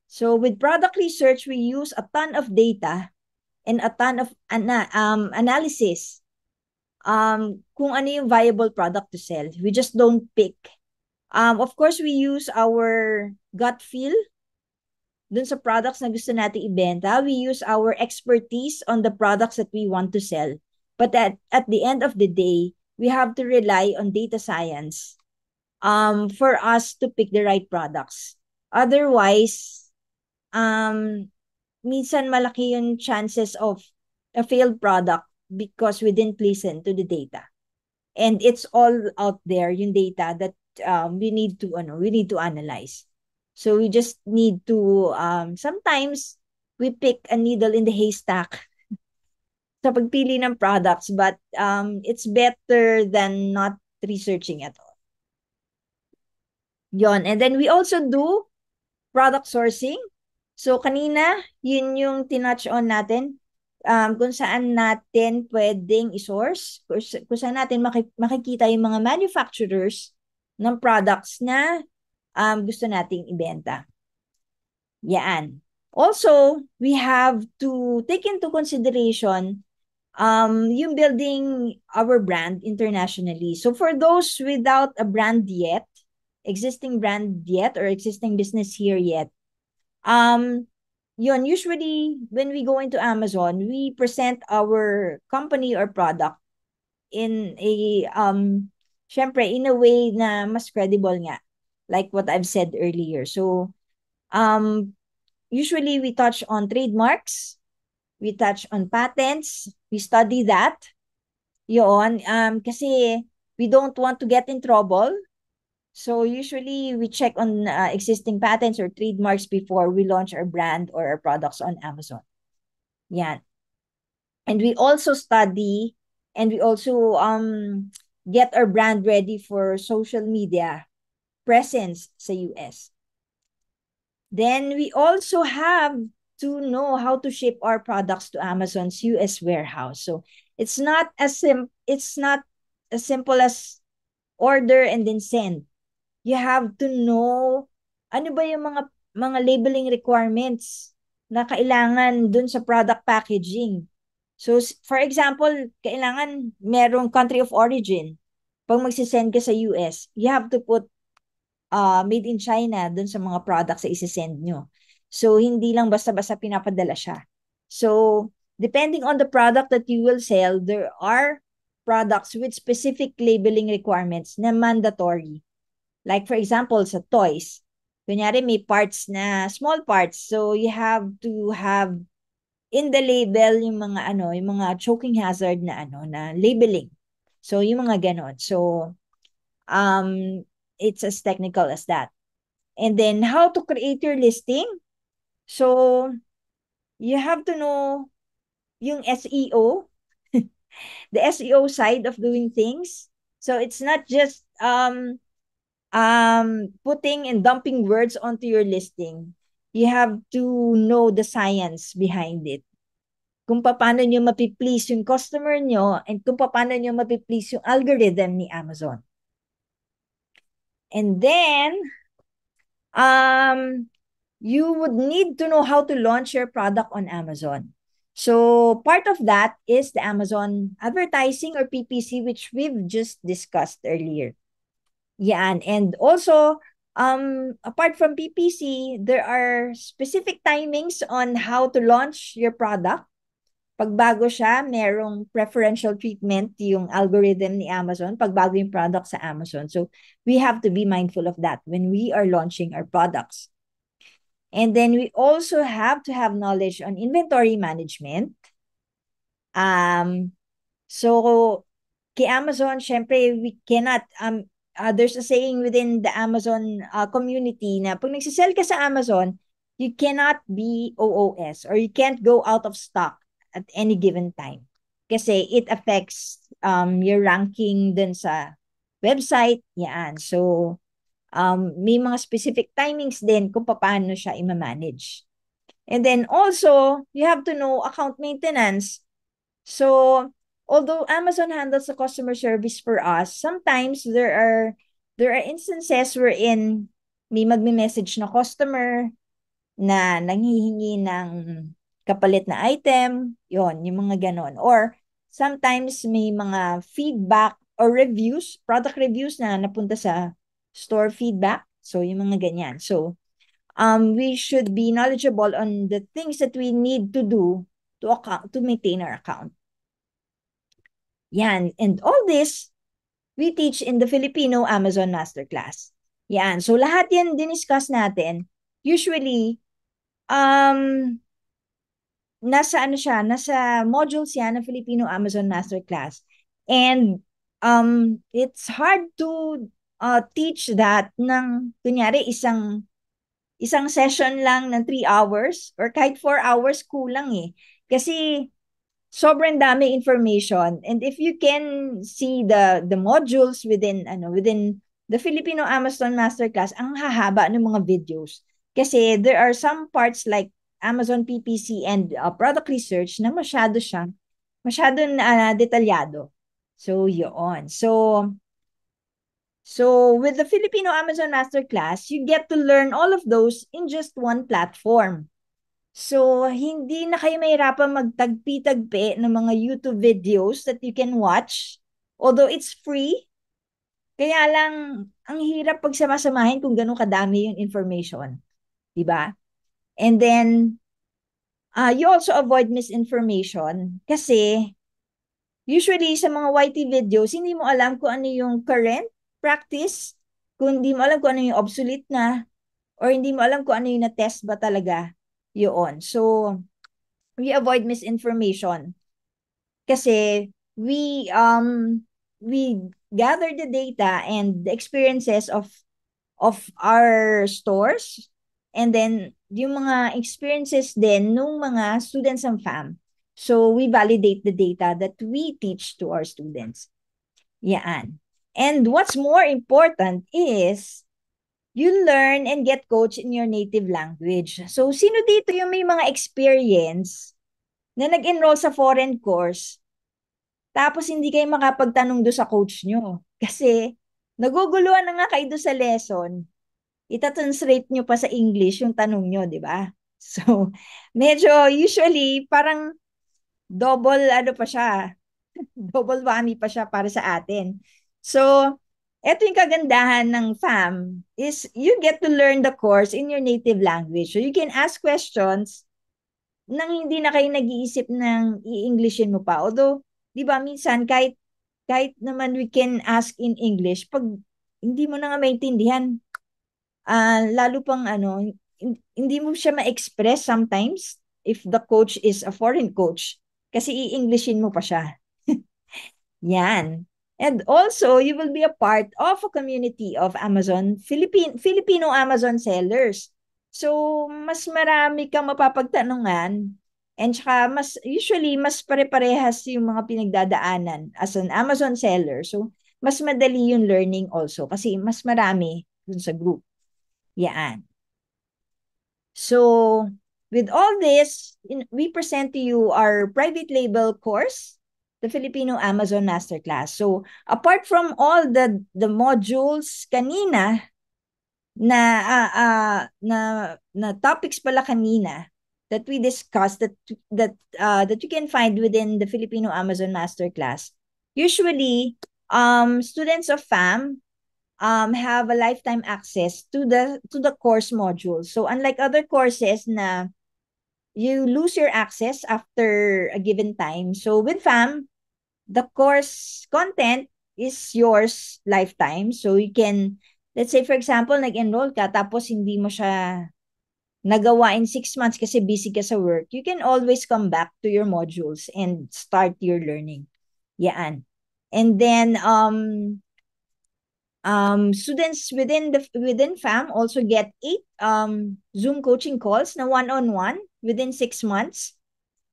So with product research, we use a ton of data and a ton of analysis kung ano yung viable product to sell. We just don't pick. Of course, we use our gut feel dun sa products na gusto natin ibenta. We use our expertise on the products that we want to sell. But at the end of the day, we have to rely on data science for us to pick the right products. Otherwise, minsan malaki yung chances of a failed product because we didn't listen to the data. And it's all out there, yung data that we need to analyze. So we just need to, sometimes we pick a needle in the haystack sa pagpili ng products, but it's better than not researching at all. Yon. And then we also do product sourcing. So kanina, yun yung tinouch on natin. Kung saan natin pwedeng i-source, kung saan natin makikita yung mga manufacturers ng products na gusto nating ibenta. Yan. Also, we have to take into consideration yung building our brand internationally. So for those without a brand yet, existing brand yet, or existing business here yet, yun, usually when we go into Amazon, we present our company or product in a syempre in a way na mas credible nga, like what I've said earlier. So usually we touch on trademarks, we touch on patents, we study that. Yun, kasi we don't want to get in trouble. So usually we check on existing patents or trademarks before we launch our brand or our products on Amazon. Yan. And we also study and we also get our brand ready for social media presence sa US. Then we also have to know how to ship our products to Amazon's US warehouse. So it's not as simple as order and then send. You have to know ano ba yung mga labeling requirements na kailangan dun sa product packaging. So, for example, kailangan merong country of origin. Pag magsisend ka sa US, you have to put made in China dun sa mga products na isisend nyo. So, hindi lang basta-basta pinapadala siya. So, depending on the product that you will sell, there are products with specific labeling requirements na mandatory. Like for example, sa toys, kunyari may parts na small parts. So you have to have in the label yung mga choking hazard na na labeling. So yung mga ganon. So it's as technical as that. And then how to create your listing. So you have to know yung SEO, the SEO side of doing things. So it's not just putting and dumping words onto your listing. You have to know the science behind it. Kung paano nyo mapiplease yung customer nyo and kung paano nyo mapiplease yung algorithm ni Amazon. And then, you would need to know how to launch your product on Amazon. So part of that is the Amazon advertising or PPC, which we've just discussed earlier. Yan. And also, apart from PPC, there are specific timings on how to launch your product. Pag bago siya, merong preferential treatment yung algorithm ni Amazon, pag bago yung product sa Amazon. So we have to be mindful of that when we are launching our products. And then we also have to have knowledge on inventory management. So kay Amazon, syempre, we cannot, there's a saying within the Amazon community na pag nagsisell ka sa Amazon, you cannot be OOS or you can't go out of stock at any given time. Kasi it affects your ranking dun sa website. Yan. So, may mga specific timings din kung paano siya i-manage. And then also, you have to know account maintenance. So, although Amazon handles the customer service for us, sometimes there are instances wherein may magme-message na customer na nanghihingi ng kapalit na item, yon, yung mga ganon. Or sometimes may mga feedback or reviews, product reviews na napunta sa store feedback. So, yung mga ganyan. So, we should be knowledgeable on the things that we need to do to maintain our account. Yan. And all this, we teach in the Filipino Amazon Masterclass. Yan. So, lahat yan diniscuss natin. Usually, nasa modules yan ng Filipino Amazon Masterclass. And it's hard to teach that ng, kunyari, isang session lang ng 3 hours or kahit 4 hours kulang eh. Kasi sobrang dami information, and if you can see the modules within the Filipino Amazon Masterclass, ang hahaba ng mga videos kasi there are some parts like Amazon PPC and product research na masyado na detalyado. So yun. So with the Filipino Amazon Masterclass, you get to learn all of those in just one platform. So, hindi na kayo mahirapan magtagpi-tagpi ng mga YouTube videos that you can watch. Although it's free, kaya lang, ang hirap pagsamasamahin kung gano'ng kadami yung information. Diba? And then, you also avoid misinformation kasi usually sa mga YT videos, hindi mo alam kung ano yung current practice, kung hindi mo alam kung ano yung obsolete na, or hindi mo alam kung ano yung na-test ba talaga yun. So, we avoid misinformation kasi we gather the data and the experiences of our stores, and then yung mga experiences din nung mga students and fam. So we validate the data that we teach to our students. Yan. And what's more important is you learn and get coached in your native language. So, sino dito yung may mga experience na nag-enroll sa foreign course, tapos hindi kayo makapagtanong do sa coach nyo? Kasi, naguguluhan na nga kayo do sa lesson, itatranslate nyo pa sa English yung tanong nyo, di ba? So, medyo usually, parang double, pa siya, double whammy pa siya para sa atin. So, eto yung kagandahan ng FAM is you get to learn the course in your native language. So you can ask questions nang hindi na kayo nag-iisip ng i-Englishin mo pa. Although, di ba, minsan kahit naman we can ask in English, pag hindi mo na nga maintindihan, lalo pang hindi mo siya ma-express sometimes if the coach is a foreign coach. Kasi i-Englishin mo pa siya. Yan. And also, you will be a part of a community of Filipino Amazon sellers. So, mas marami kang mapapagtanungan and saka usually, mas pare-parehas yung mga pinagdadaanan as an Amazon seller. So, mas madali yung learning also kasi mas marami dun sa group. Yan. So, with all this, we present to you our private label course, the Filipino Amazon Masterclass. So, apart from all the modules kanina na na topics pala kanina that we discussed that you can find within the Filipino Amazon Masterclass. Usually, students of FAM have a lifetime access to the course module. So unlike other courses na you lose your access after a given time. So with FAM, the course content is yours lifetime. So you can, let's say for example, nag-enroll ka tapos hindi mo siya nagawa in 6 months kasi busy ka sa work, you can always come back to your modules and start your learning. Yan. And then students within FAM also get 8 Zoom coaching calls na one-on-one within 6 months.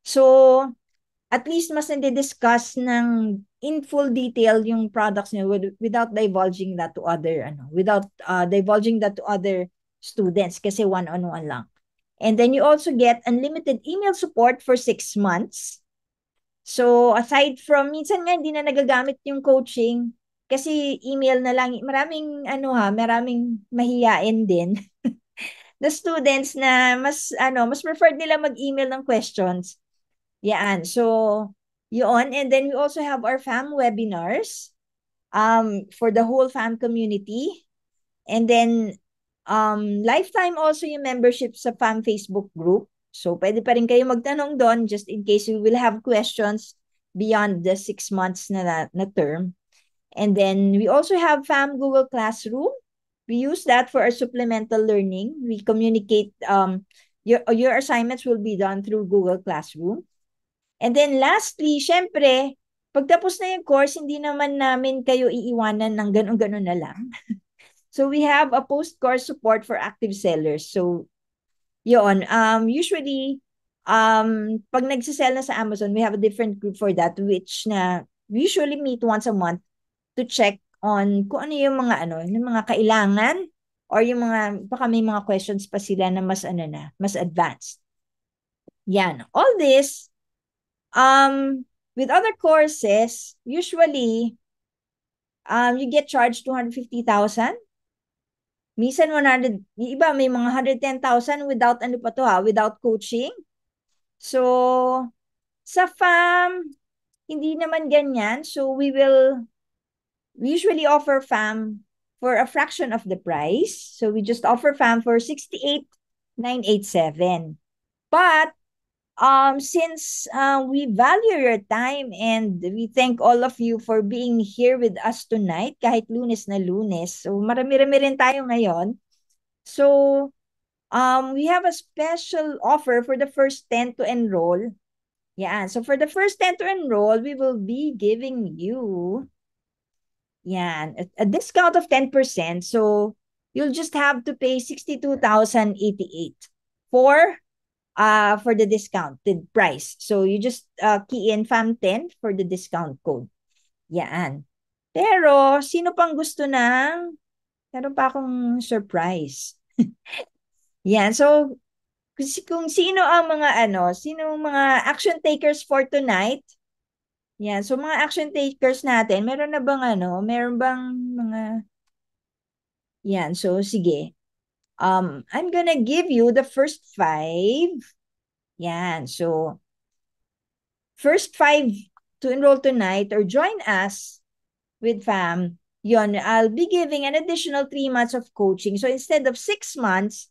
So at least mas nade-discuss ng in full detail yung products niyo without divulging that to other students kasi one-on-one lang. And then you also get unlimited email support for 6 months. So aside from minsan nga hindi na nagagamit yung coaching kasi email na lang, maraming mahiyain din the students na mas preferred nila mag-email ng questions. Yan. So, yun. And then we also have our FAM webinars for the whole FAM community. And then, lifetime also yung membership sa FAM Facebook group. So, pwede pa rin kayo magtanong doon just in case you will have questions beyond the 6 months na term. And then, we also have FAM Google Classroom. We use that for our supplemental learning. We communicate, your assignments will be done through Google Classroom. And then lastly, syempre, pagtapos na yung course, hindi naman namin kayo iiwanan ng ganun-ganun na lang. So we have a post-course support for active sellers. So yun, usually, pag nagsisell na sa Amazon, we have a different group for that, which na we usually meet once a month to check on kung ano yung mga kailangan or yung baka may mga questions pa sila na mas advanced. Yan. All this, with other courses, usually, you get charged 250,000. Minsan 100, yung iba may mga 110,000 without without coaching. So, sa FAM, hindi naman ganyan. So, we usually offer FAM for a fraction of the price. So, we just offer FAM for 68,987. But, since we value your time and we thank all of you for being here with us tonight, kahit Lunes na Lunes. So, marami-rami rin tayo ngayon. So, we have a special offer for the first 10 to enroll. Yeah, so for the first 10 to enroll, we will be giving you a discount of 10%. So, you'll just have to pay 62,088 for the discounted price. So, you just key in FAM10 for the discount code. Yan. Pero, sino pang gusto meron pa akong surprise. Yan. So, kung sino ang sino mga action takers for tonight. Yan. So, mga action takers natin, meron bang mga, yan. So, sige. I'm gonna give you the first 5. Yan. So, first 5 to enroll tonight or join us with FAM, I'll be giving an additional 3 months of coaching. So, instead of 6 months,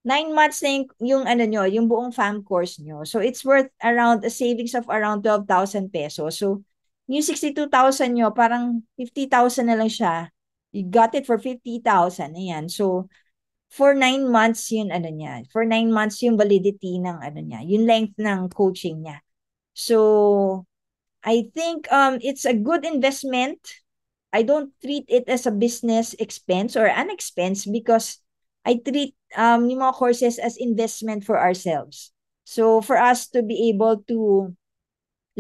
9 months na yung buong FAM course nyo. So, it's worth around a savings of around 12,000 pesos. So, yung 62,000 nyo, parang 50,000 na lang siya. You got it for 50,000. Ayan. So, for 9 months yun, For 9 months yung validity ng yung length ng coaching niya. So, I think it's a good investment I don't treat it as a business expense or an expense because I treat yung mga courses as investment for ourselves. So for us to be able to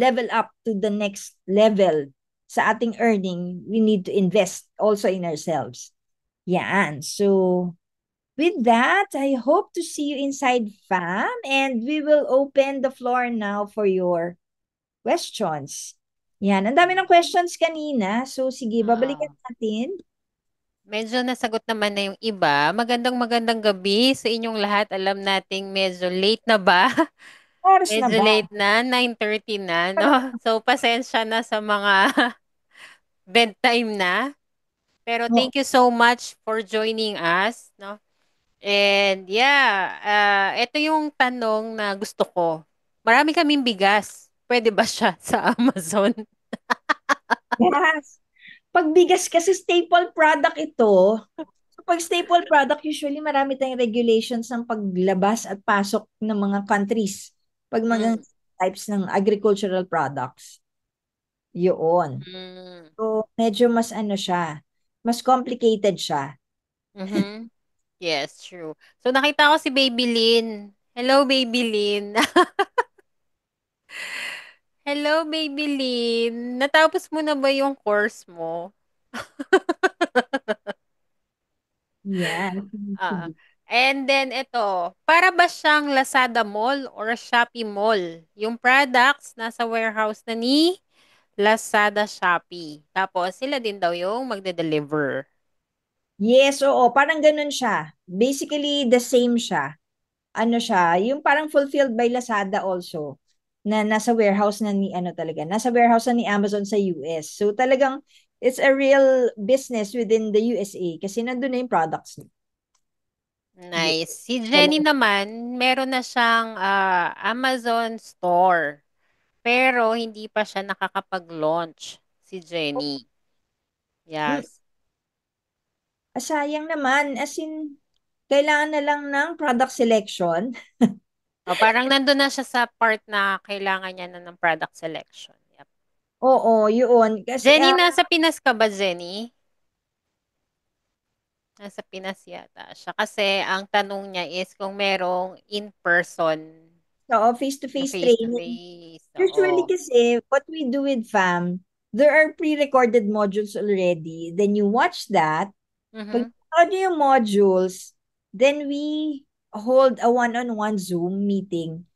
level up to the next level sa ating earning, we need to invest also in ourselves. Yan. So with that, I hope to see you inside FAM, and we will open the floor now for your questions. Yan. Ang dami ng questions kanina. So sige, babalikan Oo. natin. Medyo nasagot naman na yung iba. Magandang magandang gabi sa inyong lahat. Alam nating medyo late na ba? Oras na Medyo ba? late na, 9:30 na, no? So, pasensya na sa mga bedtime na. Pero Oh, thank you so much for joining us, no? And yeah, ito yung tanong na gusto ko. Marami kaming bigas. Pwede ba siya sa Amazon? yes. Pag bigas kasi staple product ito, so pag staple product, usually marami tayong regulations ng paglabas at pasok ng mga countries. Pag mga Mm. types ng agricultural products. Yun. Mm. So, medyo mas ano siya, mas complicated siya. Mhm. Yes, true. So nakita ko si Baby Lynn. Hello, Baby Lynn. Hello, Baby Lynn. Natapos mo na ba yung course mo? Yan. Ah. And then ito, para ba siyang Lazada Mall or Shopee Mall? Yung products nasa warehouse na ni Lazada Shopee. Tapos sila din daw yung magde-deliver. Yes, oo, parang ganun siya. Basically, the same siya. Ano siya, yung parang fulfilled by Lazada also, na nasa warehouse na ni, ano talaga, nasa warehouse na ni Amazon sa US. So talagang, it's a real business within the USA kasi nandun na yung products niya. Yun. Nice. Si Jenny Talaga. naman, meron na siyang Amazon store. Pero hindi pa siya nakakapag-launch si Jenny. Mm, Yes. sayang naman, as in, kailangan na lang ng product selection. O, parang nandun na siya sa part na kailangan niya na ng product selection. Yep. Oo, yun. Kasi, Jenny, nasa Pinas ka ba, Jenny? Nasa Pinas yata siya. Kasi ang tanong niya is kung merong in-person so, na face-to-face training. face-to-face. Usually Oo. kasi, what we do with FAM, there are pre-recorded modules already. Then you watch that. Pag Mhm. nanood niyo yung modules, then we hold a one-on-one Zoom meeting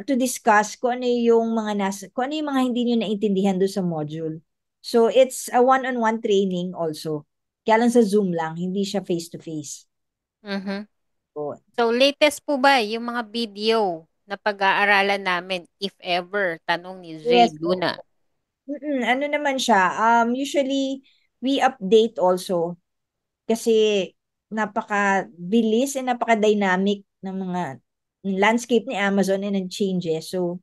to discuss kung ano yung mga kung ano yung mga hindi niyo naintindihan doon sa module. So it's a one-on-one training also. Kaya lang sa Zoom lang, hindi siya face-to-face. Mhm. So, So, latest po ba yung mga video na pag-aaralan namin, if ever, tanong ni Jay yes, Luna. ano naman siya, usually we update also kasi napaka-bilis and napaka-dynamic ng mga landscape ni Amazon and ng changes. So,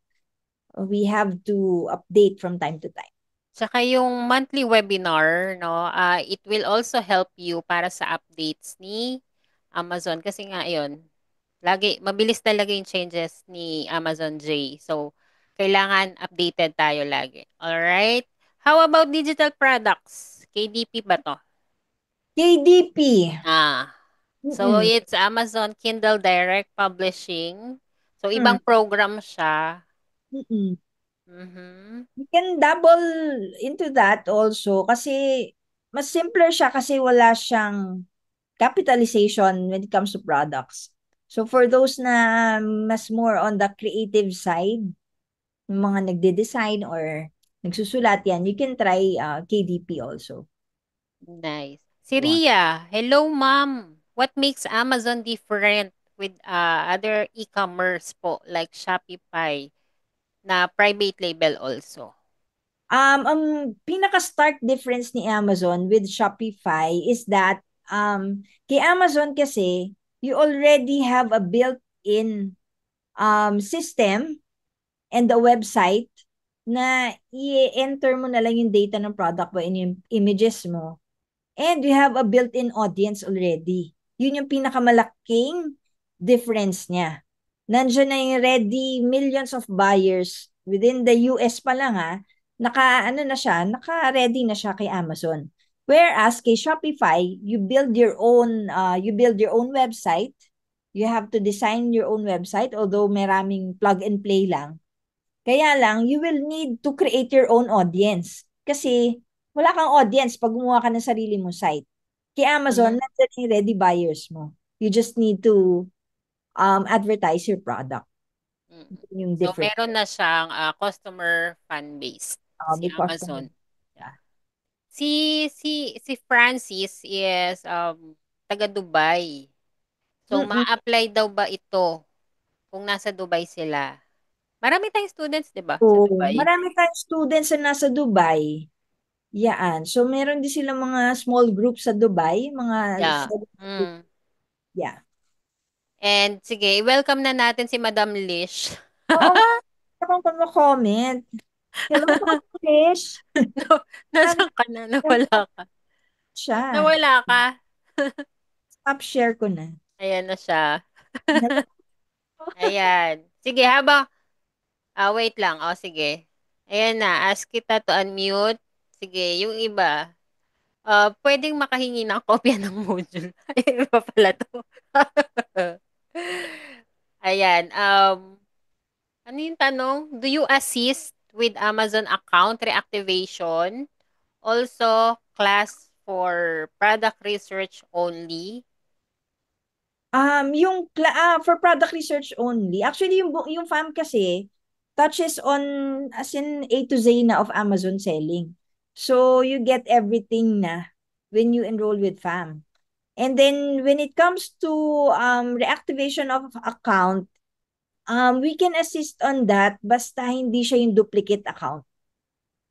we have to update from time to time. Tsaka yung monthly webinar, no, it will also help you para sa updates ni Amazon. Kasi nga, yun, lagi, mabilis talaga yung changes ni Amazon J. So, kailangan updated tayo lagi. Alright? How about digital products? KDP ba to? KDP. Ah, so Mm-mm. it's Amazon Kindle Direct Publishing. So, Mm. ibang program siya. Mm-mm. Mhm. You can double into that also kasi mas simpler siya kasi wala siyang capitalization when it comes to products. So for those na mas more on the creative side, yung mga nagde-design or nagsusulat yan, you can try KDP also. Nice. Si Yun. Ria, hello ma'am. What makes Amazon different with other e-commerce po like Shopify na private label also? Ang pinaka-stark difference ni Amazon with Shopify is that kay Amazon kasi, you already have a built-in system and the website na i-enter mo na lang yung data ng product mo and yung images mo. And you have a built-in audience already. Yun yung pinakamalaking difference niya. Nandiyan na yung ready millions of buyers within the US pa lang, ha, Ano na siya, naka-ready na siya kay Amazon. Whereas kay Shopify, you build your own website. You have to design your own website, although maraming plug and play lang. Kaya lang, you will need to create your own audience. Kasi wala kang audience pag gumawa ka ng sarili mong site. Kay Amazon, Mhm. nandiyan yung ready buyers mo. You just need to advertise your product. Mm. Yun yung So different. meron na siyang customer fan base si May customer. Amazon. Yeah. Si Francis is taga Dubai. So Mm-mm. ma-apply daw ba ito kung nasa Dubai sila? Marami tayong students, 'di ba, sa So, Dubai? marami tayong students na nasa Dubai. Yaan. So, meron din silang mga small groups sa Dubai, mga Yeah. study group. Mm. Yeah. And sige, welcome na natin si Madam Lish. Oo nga, akong comment. Hello, English. No, nasaan ka na? Nawala ka. Siya. Nawala ka. Stop share ko na. Ayan na siya. Ayan. Sige, wait lang. O, sige. Ayan na. Ask kita to unmute. Sige, yung iba. Pwedeng makahingi ng kopya ng module. Ay, iba pala to. Ayan. Ano yung tanong? Do you assist with Amazon account reactivation? Also, class for product research only? For product research only. Actually, yung FAM kasi touches on as in A to Z na of Amazon selling. So, you get everything na when you enroll with FAM. And then, when it comes to reactivation of account, we can assist on that basta hindi siya yung duplicate account.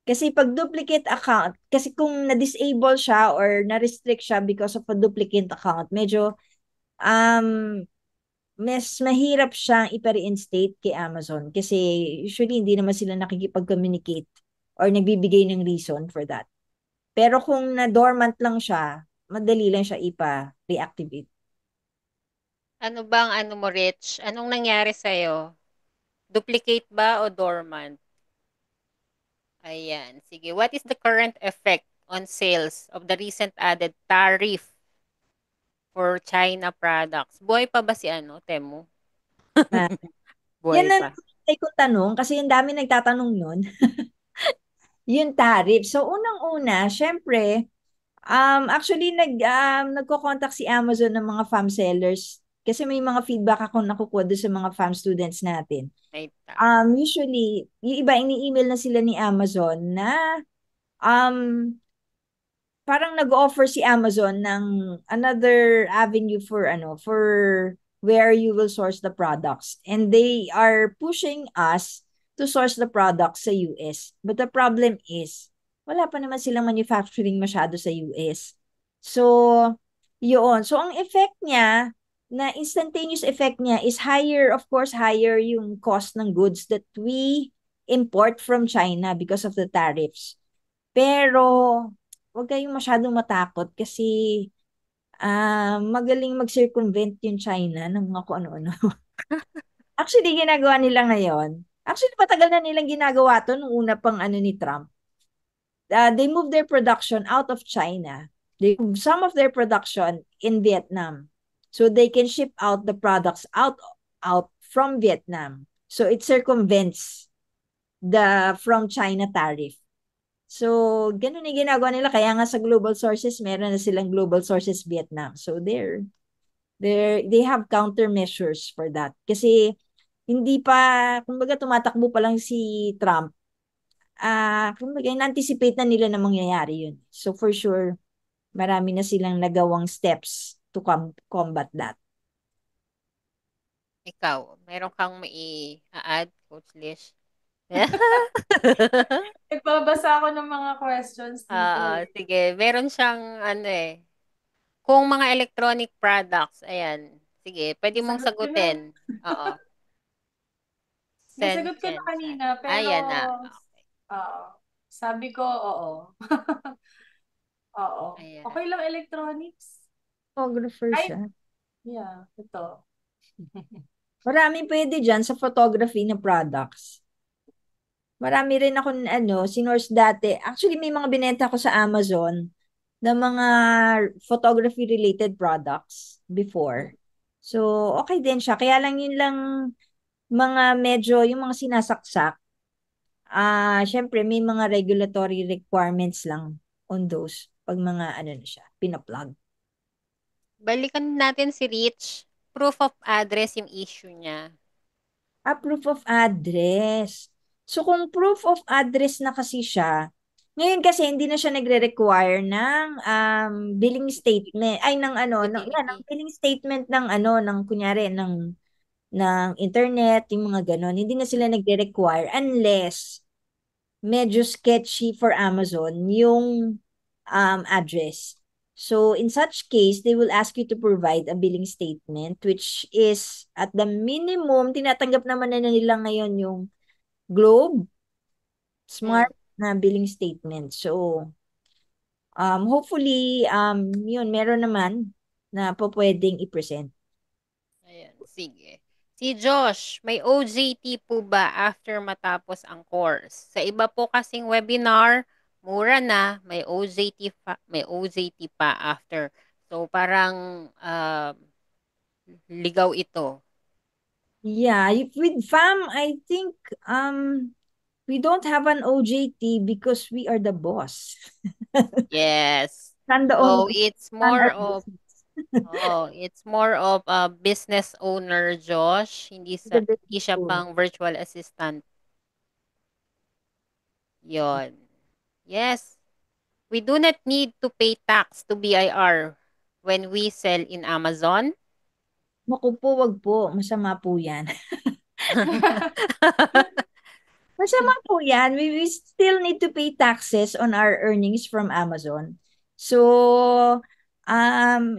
Kasi pag duplicate account, kasi kung na-disable siya or na-restrict siya because of a duplicate account, medyo um, mas mahirap siyang ipa-reinstate kay Amazon kasi usually hindi naman sila nakikipag-communicate or nagbibigay ng reason for that. Pero kung na-dormant lang siya, madali lang siya ipa-reactivate. Ano bang ano mo, Rich? Anong nangyari sa'yo? Duplicate ba o dormant? Ayan. Sige. What is the current effect on sales of the recent added tariff for China products? Buhay pa ba si ano, Temu? Na, yan Buhay ang pa. ay kong tanong kasi yung dami nagtatanong nun, yung tariff. So, unang-una, syempre, actually, nagko-contact si Amazon ng mga farm sellers kasi may mga feedback ako nakukuha doon sa mga farm students natin. May tariff. Usually, yung iba, ini-email na sila ni Amazon na um, parang nag-offer si Amazon ng another avenue for where you will source the products. And they are pushing us to source the products sa US. But the problem is, wala pa naman silang manufacturing masyado sa US. So, yun. So, ang effect niya, na instantaneous effect niya is higher, of course, higher yung cost ng goods that we import from China because of the tariffs. Pero, huwag kayong masyadong matakot kasi magaling mag-circumvent yung China ng mga kung ano-ano. Actually, ginagawa nila ngayon. Actually, patagal na nilang ginagawa to nung una pang ano ni Trump. They moved their production out of China. They moved some of their production in Vietnam. So they can ship out the products out from Vietnam. So it circumvents the from China tariff. So, ganun yung ginagawa nila. Kaya nga sa global sources, meron na silang global sources Vietnam. So, they have countermeasures for that. Kasi, hindi pa, kumbaga tumatakbo pa lang si Trump. Kumbaga, in-anticipate na nila na mangyayari yun. So, for sure, marami na silang nagawang steps to combat that. Ikaw, meron kang mai-add, Coach Lish? Nagbabasa ako ng mga questions dito Oo, eh. sige. Meron siyang ano eh. Kung mga electronic products, ayan. Sige, pwede mong Nasagot ko na. sagutin. Oo. Send, Nasagot ko na send chat. kanina, pero Ayan na. Okay. oo. Sabi ko, oo. Oo. Ayan. Okay lang electronics. Photographer Ay, siya. yeah, ito. Marami pwede dyan sa photography na products. Marami rin ako sinorse dati. Actually, may mga binenta ko sa Amazon na mga photography related products before. So, okay din siya. Kaya lang yun lang mga medyo yung mga sinasaksak. Syempre may mga regulatory requirements lang on those pag mga na siya, pina-plug. Balikan natin si Rich. Proof of address yung issue niya. Proof of address. So, kung proof of address na kasi siya, ngayon kasi hindi na siya nagre-require ng billing statement, ay ng ng Utility. billing statement ng ng kunyari ng internet, yung mga ganon. Hindi na sila nagre-require unless medyo sketchy for Amazon yung address. So in such case, they will ask you to provide a billing statement which is at the minimum, tinatanggap naman na nila ngayon yung Globe Hmm. Smart na billing statement. So hopefully yun meron naman na po pwedeng i-present. Ayan, sige. Si Josh, may OJT po ba after matapos ang course? Sa iba po kasing webinar, mura na, may OJT pa after. So parang ligaw ito. Yeah, with FAM, I think we don't have an OJT because we are the boss. Yes. Nandoon So it's run more our of business. it's more of a business owner, Josh. The Hindi business siya owner. pang virtual assistant. Yon. Yes. We do not need to pay tax to BIR when we sell in Amazon. Naku po, wag po. Masama po yan. Masama po yan. We still need to pay taxes on our earnings from Amazon. So,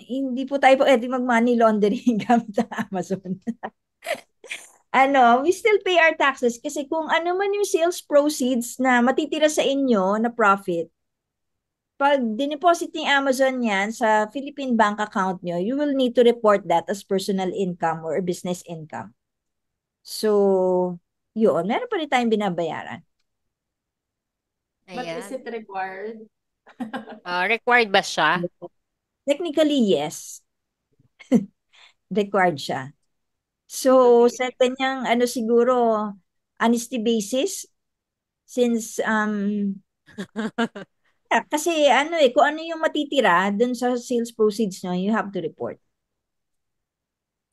hindi po tayo pwede mag-money laundering gamit ang Amazon. We still pay our taxes kasi kung ano man yung sales proceeds na matitira sa inyo na profit, pag dineposit ng Amazon yan sa Philippine bank account nyo, you will need to report that as personal income or business income. So, yun. Meron pa rin tayong binabayaran. But is Ayan. it required? Required ba siya? Technically, yes. Required siya. To So, be sa kanyang siguro, honesty basis, since kasi kung ano yung matitira dun sa sales proceeds nyo, you have to report.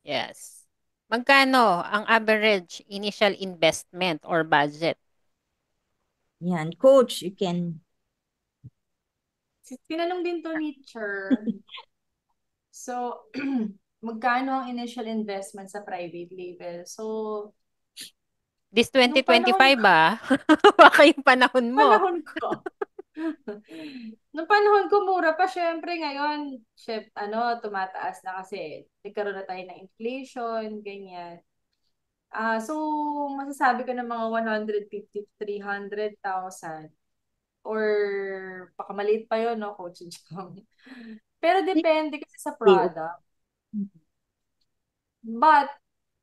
Yes. Magkano ang average initial investment or budget? Yan. Coach, you can. Tinanong din to ni Cher. So, magkano ang initial investment sa private label? So, This nung panahon 2025 ba? Baka yung panahon mo. panahon ko. Nung panahon ko mura pa, syempre ngayon, tumataas na kasi nagkaroon na tayo ng inflation, ganyan. So, masasabi ko ng mga 150 to 300,000 or baka maliit pa yun, no, Coach Jong. Pero depende kasi sa product. But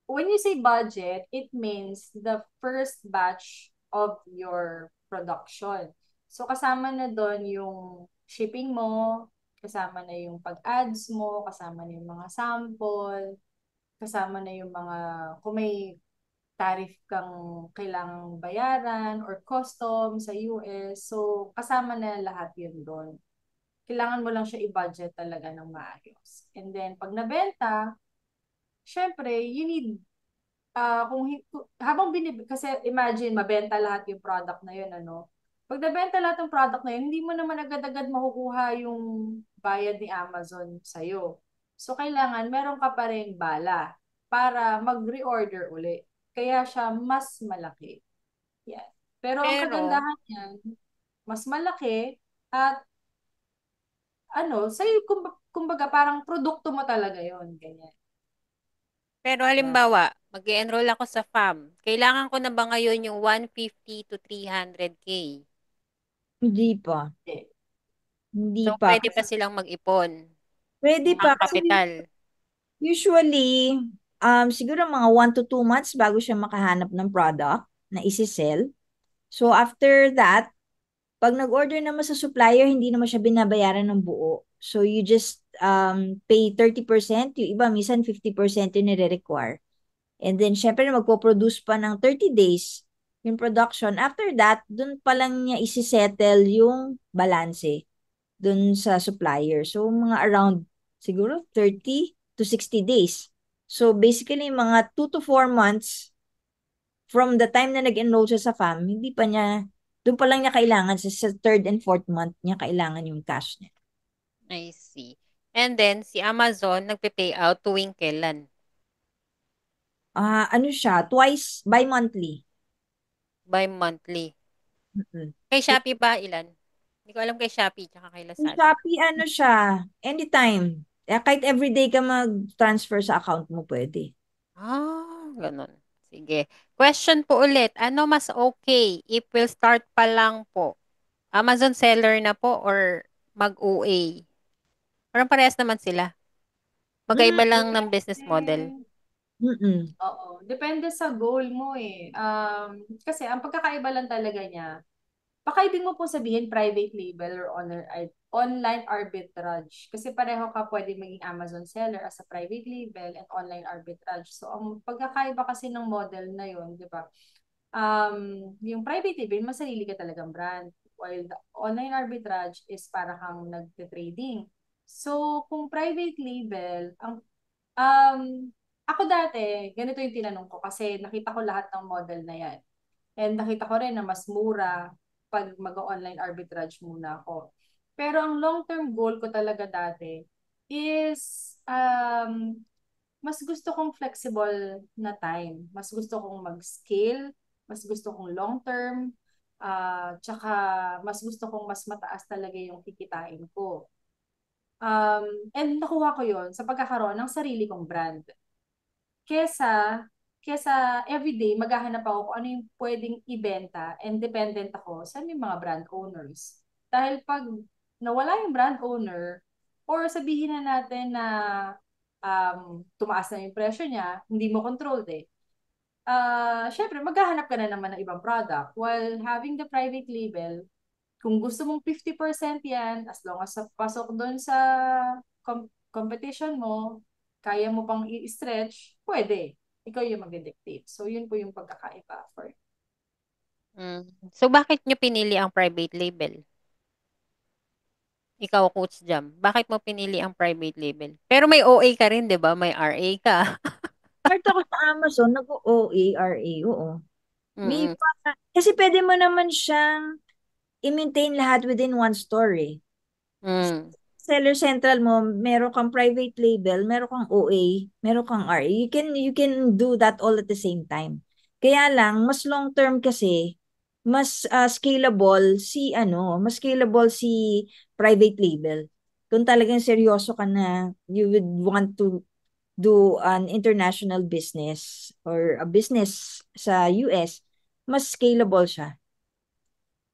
when you say budget, it means the first batch of your production. So kasama na doon yung shipping mo, kasama na yung pag-ads mo, kasama na yung mga sample, kasama na yung mga, kung may tariff kang kailangang bayaran or custom sa US. So kasama na lahat yun doon. Kailangan mo lang siya i-budget talaga ng maayos. And then pag nabenta, syempre, you need habang kasi imagine mabenta lahat yung product na yun, ano. Pag nabenta lahat ng product na yun, hindi mo naman agad-agad makukuha yung bayad ni Amazon sa'yo. So kailangan meron ka pa rin bala para mag-reorder uli. Kaya siya mas malaki. Yan. Pero ang Pero, kagandahan niyan, mas malaki at sa'yo, kumbaga parang produkto mo talaga yon ganyan. Yeah. halimbawa, mag-enroll ako sa FAM. Kailangan ko na ba ngayon yung 150 to 300K? Hindi pa. Eh, Hindi So, pa. pwede pa silang mag-ipon Pwede ng pa. Kasi kapital. usually, siguro mga 1 to 2 months bago siya makahanap ng product na isi-sell. So after that, pag nag-order naman sa supplier, hindi naman siya binabayaran ng buo. So you just pay 30%, yung iba minsan 50% yung nire-require. And then syempre magpo-produce pa ng 30 days yung production. After that, dun pa lang niya isi-settle yung balanse dun sa supplier. So mga around siguro 30 to 60 days. So basically mga 2 to 4 months from the time na nag-enroll siya sa FAM, hindi pa niya, doon pa lang niya kailangan, sa third and fourth month niya kailangan yung cash niya. I see. And then, si Amazon, nagpe-pay out tuwing kailan? Ano siya, twice bi-monthly. Bi-monthly. Mm-mm. Kay Shopee ba, ilan? Hindi ko alam kay Shopee, tsaka kay Yung Lazada. Shopee, ano siya, anytime. Kahit everyday ka mag-transfer sa account mo, pwede. Ganun. Sige. Question po ulit. Ano mas okay if will start pa lang po? Amazon seller na po or mag-OA? Parang parehas naman sila. Mm, Magkaiba lang ng business model. mm-mm. Oo. Depende sa goal mo eh. Kasi ang pagkakaiba lang talaga niya, baka ibig mo po sabihin private label or online arbitrage. Kasi pareho ka pwede maging Amazon seller as a private label and online arbitrage. So, ang pagkakaiba kasi ng model na yun, di ba? Yung private label, mas sarili ka talagang brand. While the online arbitrage is para kang nagte-trading. So, kung private label, ako dati, ganito yung tinanong ko kasi nakita ko lahat ng model na yan. And nakita ko rin na mas mura pag mag-online arbitrage muna ako. Pero ang long-term goal ko talaga dati is mas gusto kong flexible na time. Mas gusto kong mag-scale, mas gusto kong long-term, tsaka mas gusto kong mas mataas talaga yung kikitain ko. And nakuha ko yon sa pagkakaroon ng sarili kong brand. Kesa, kesa everyday maghahanap ako kung ano yung pwedeng ibenta and dependent ako sa may mga brand owners. Dahil pag nawala yung brand owner, or sabihin na natin na tumaas na yung presyo niya, hindi mo controlled eh. Syempre, maghahanap ka na naman ng ibang product. While having the private label, kung gusto mong 50% yan, as long as pasok doon sa competition mo, kaya mo pang i-stretch, pwede. Ikaw yung mag-dictate. So, yun po yung pagkakaiba for Mm. So, bakit nyo pinili ang private label? Ikaw, Coach Jam, bakit mo pinili ang private label? Pero may OA ka rin, di ba? May RA ka. Start ako sa Amazon, nag-OARA, oo. May Mm-mm. kasi pwede mo naman siyang i-maintain lahat within one store eh. Mm. Seller Central mo, meron kang private label, meron kang OA, meron kang RA. You can do that all at the same time. Kaya lang, mas long term kasi, mas mas scalable si private label. Kung talagang seryoso ka na, you would want to do an international business or a business sa US, mas scalable siya.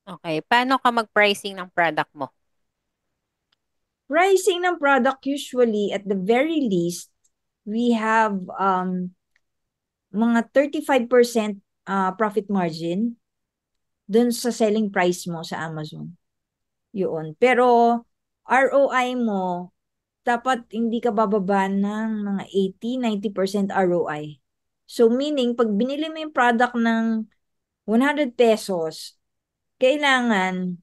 Okay. Paano ka mag-pricing ng product mo? Pricing ng product usually at the very least, we have mga 35% profit margin dun sa selling price mo sa Amazon. Yun. Pero ROI mo, dapat hindi ka bababa ng mga 80-90% ROI. So meaning, pag binili mo yung product ng 100 pesos, kailangan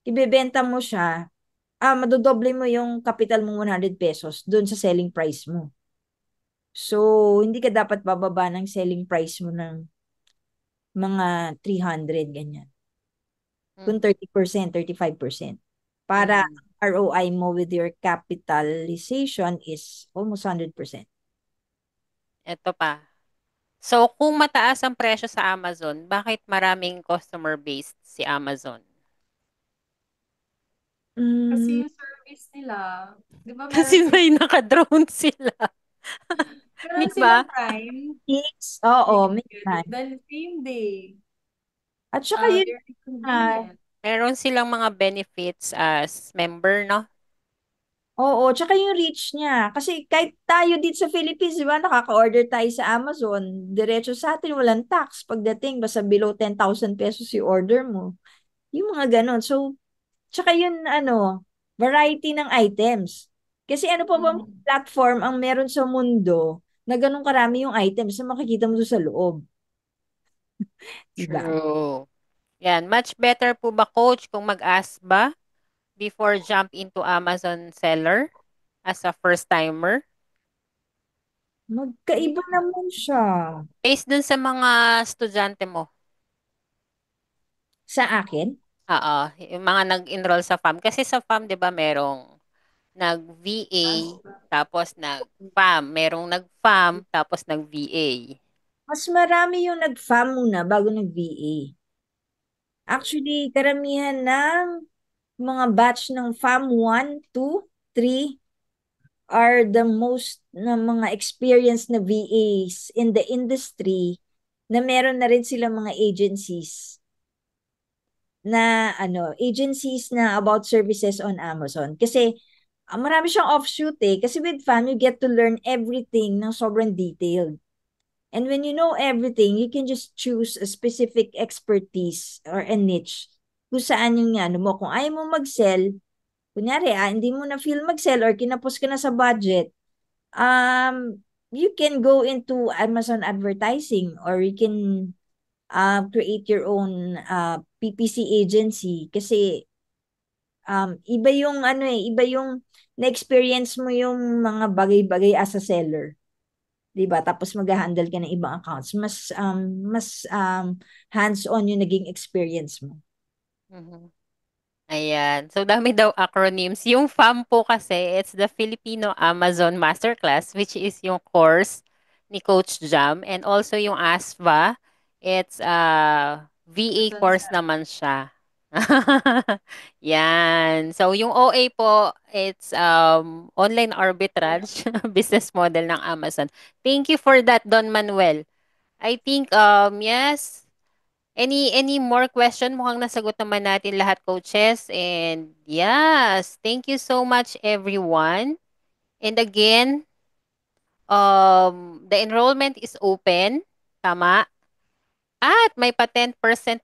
ibebenta mo siya, madodoble mo yung capital mo 100 pesos dun sa selling price mo. So, hindi ka dapat bababa ng selling price mo ng mga 300, ganyan. Kung Mm. 30%, 35%. Para Mm. ROI mo with your capitalization is almost 100%. Ito pa. So, kung mataas ang presyo sa Amazon, bakit maraming customer base si Amazon? Mm, kasi yung service nila, di ba meron Kasi may naka-drone sila. Di meron ba? silang Prime, yes, oo, may then time. same day. At saka yun, Very ah, convenient. Meron silang mga benefits as member, no? Oo, tsaka yung reach niya. Kasi kahit tayo dito sa Philippines, di ba, nakaka-order tayo sa Amazon, diretso sa atin, walang tax. Pagdating, basta below 10,000 pesos yung order mo. Yung mga ganon. So, tsaka yun, variety ng items. Kasi ano pa ba Mhm. platform ang meron sa mundo na ganun karami yung items na makikita mo doon sa loob, di ba? True. Yan, much better po ba, coach, kung mag-ask ba before jump into Amazon seller as a first timer? Magkaiba naman siya Based dun sa mga estudyante mo. sa akin. Oo, yung mga nag-enroll sa FAM. Kasi sa FAM, 'di ba, merong nag-VA, tapos nag-FAM, merong nag-FAM, tapos nag-VA. Mas marami yung nag-FAM muna bago nag-VA. Actually, karamihan ng mga batch ng FAM 1, 2, 3 are the most na mga experienced na VAs in the industry na meron na rin sila mga agencies na about services on Amazon. Kasi marami siyang offshoot eh. Kasi with FAM, you get to learn everything ng sobrang detailed. And when you know everything, you can just choose a specific expertise or a niche kung saan yung ano mo. Kung ayaw mo mag-sell, kunyari, hindi mo na feel mag-sell or kinapos ka na sa budget, you can go into Amazon advertising or you can create your own PPC agency kasi iba yung iba yung na-experience mo yung mga bagay-bagay as a seller. 'Di ba? Tapos mag-handle ka ng ibang accounts. Mas hands-on yung naging experience mo. Mhm. Ayan. So, dami daw acronyms. Yung FAM po kasi, it's the Filipino Amazon Masterclass, which is yung course ni Coach Jam. And also yung ASVA, it's VA Amazon course Seller. naman siya. Yan. So, yung OA po, it's online arbitrage, business model ng Amazon. Thank you for that, Don Manuel. I think, yes, any more question? Mukhang nasagot naman natin lahat, coaches. And yes, thank you so much, everyone. And again, the enrollment is open. Tama? At may pa 10%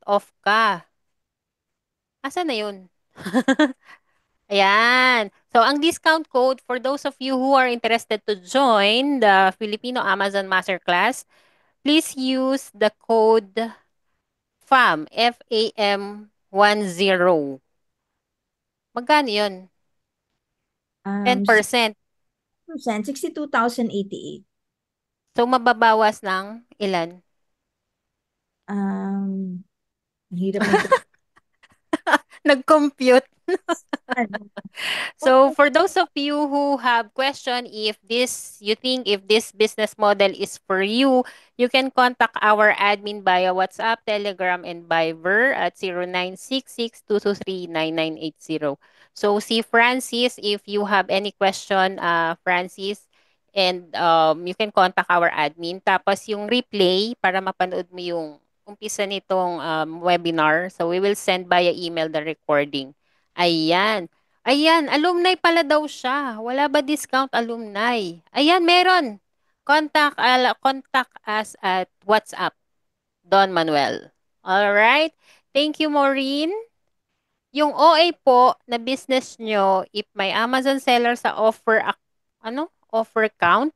off ka. Asa na yun? Ayan. So, ang discount code for those of you who are interested to join the Filipino Amazon Masterclass, please use the code FAM, F-A-M 10. Magkano yun? Um, 10%. 6%, 62,088. So, mababawas ng ilan? Ang hirap mag Nag-compute. ano. So for those of you who have question if this you think if this business model is for you, you can contact our admin via WhatsApp, Telegram, and Viber at 0966-223-9980. So si Francis, if you have any question, Francis, and you can contact our admin. Tapos yung replay para mapanood mo yung umpisa nitong webinar. So we will send via email the recording. Ayan. Ayan, alumni pala daw siya. Wala ba discount alumni? Ayan, meron. Contact us at WhatsApp, Don Manuel. All right. Thank you, Maureen. Yung OA po na business nyo, if may Amazon seller sa offer count,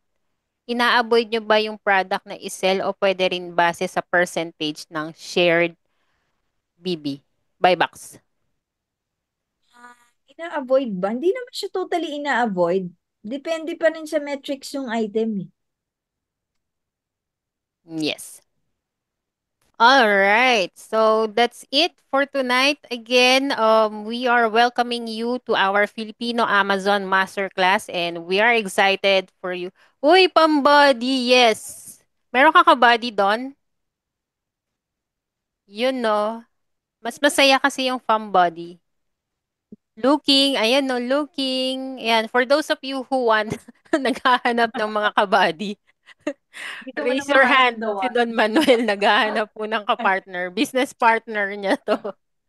ina-avoid nyo ba yung product na isell o pwede rin base sa percentage ng shared BB, buybacks? Ina-avoid ba? Hindi naman siya totally ina-avoid. Depende pa rin sa metrics yung item eh. Yes. All right. So that's it for tonight. Again, we are welcoming you to our Filipino Amazon Masterclass and we are excited for you. Uy, pambody, yes. Meron ka ka-body doon? Yun, no? Mas masaya kasi yung fam body. Looking, ayan no, looking. Ayan, for those of you who want, naghahanap ng mga kabady. Dito mo na Raise your hand. Si mararamdaman. Don Manuel naghahanap po ng kapartner. Business partner niya to.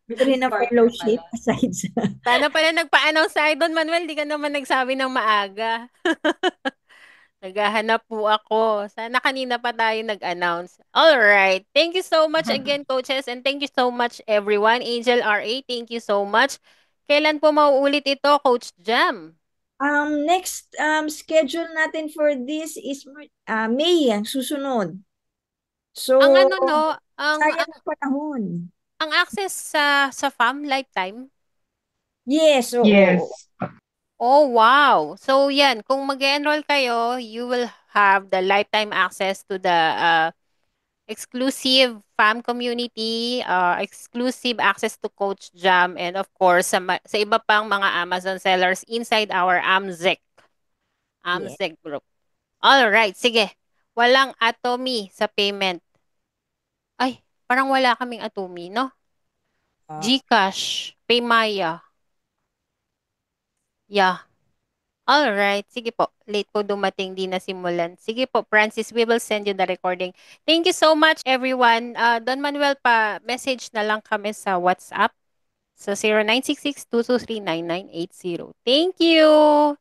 Rin na Starter fellowship pala. aside sa... Sana pala nagpa-announce sa Don Manuel, di ka naman nagsabi ng maaga. Naghahanap po ako. Sana kanina pa tayo nag-announce. All right. Thank you so much again, coaches, and thank you so much, everyone. Angel RA, thank you so much. Kailan po mauulit ito, Coach Jam? Next schedule natin for this is May, ang susunod. So, Ang ano no, sayang ang panahon. ang access sa FAM lifetime. Yes, oo. Yes. Oh, wow. So yan, kung mag-enroll kayo, you will have the lifetime access to the exclusive FAM community, exclusive access to Coach Jam, and of course, sa iba pang mga Amazon sellers inside our Yeah. AMZEC group. All right, sige. Walang atomy sa payment. Ay, parang wala kaming atomy, no? GCash, Paymaya. Yeah. All right. Sige po. Late po dumating, di nasimulan. Sige po, Francis, we will send you the recording. Thank you so much, everyone. Don Manuel, message na lang kami sa WhatsApp sa 0966-223-9980. Thank you!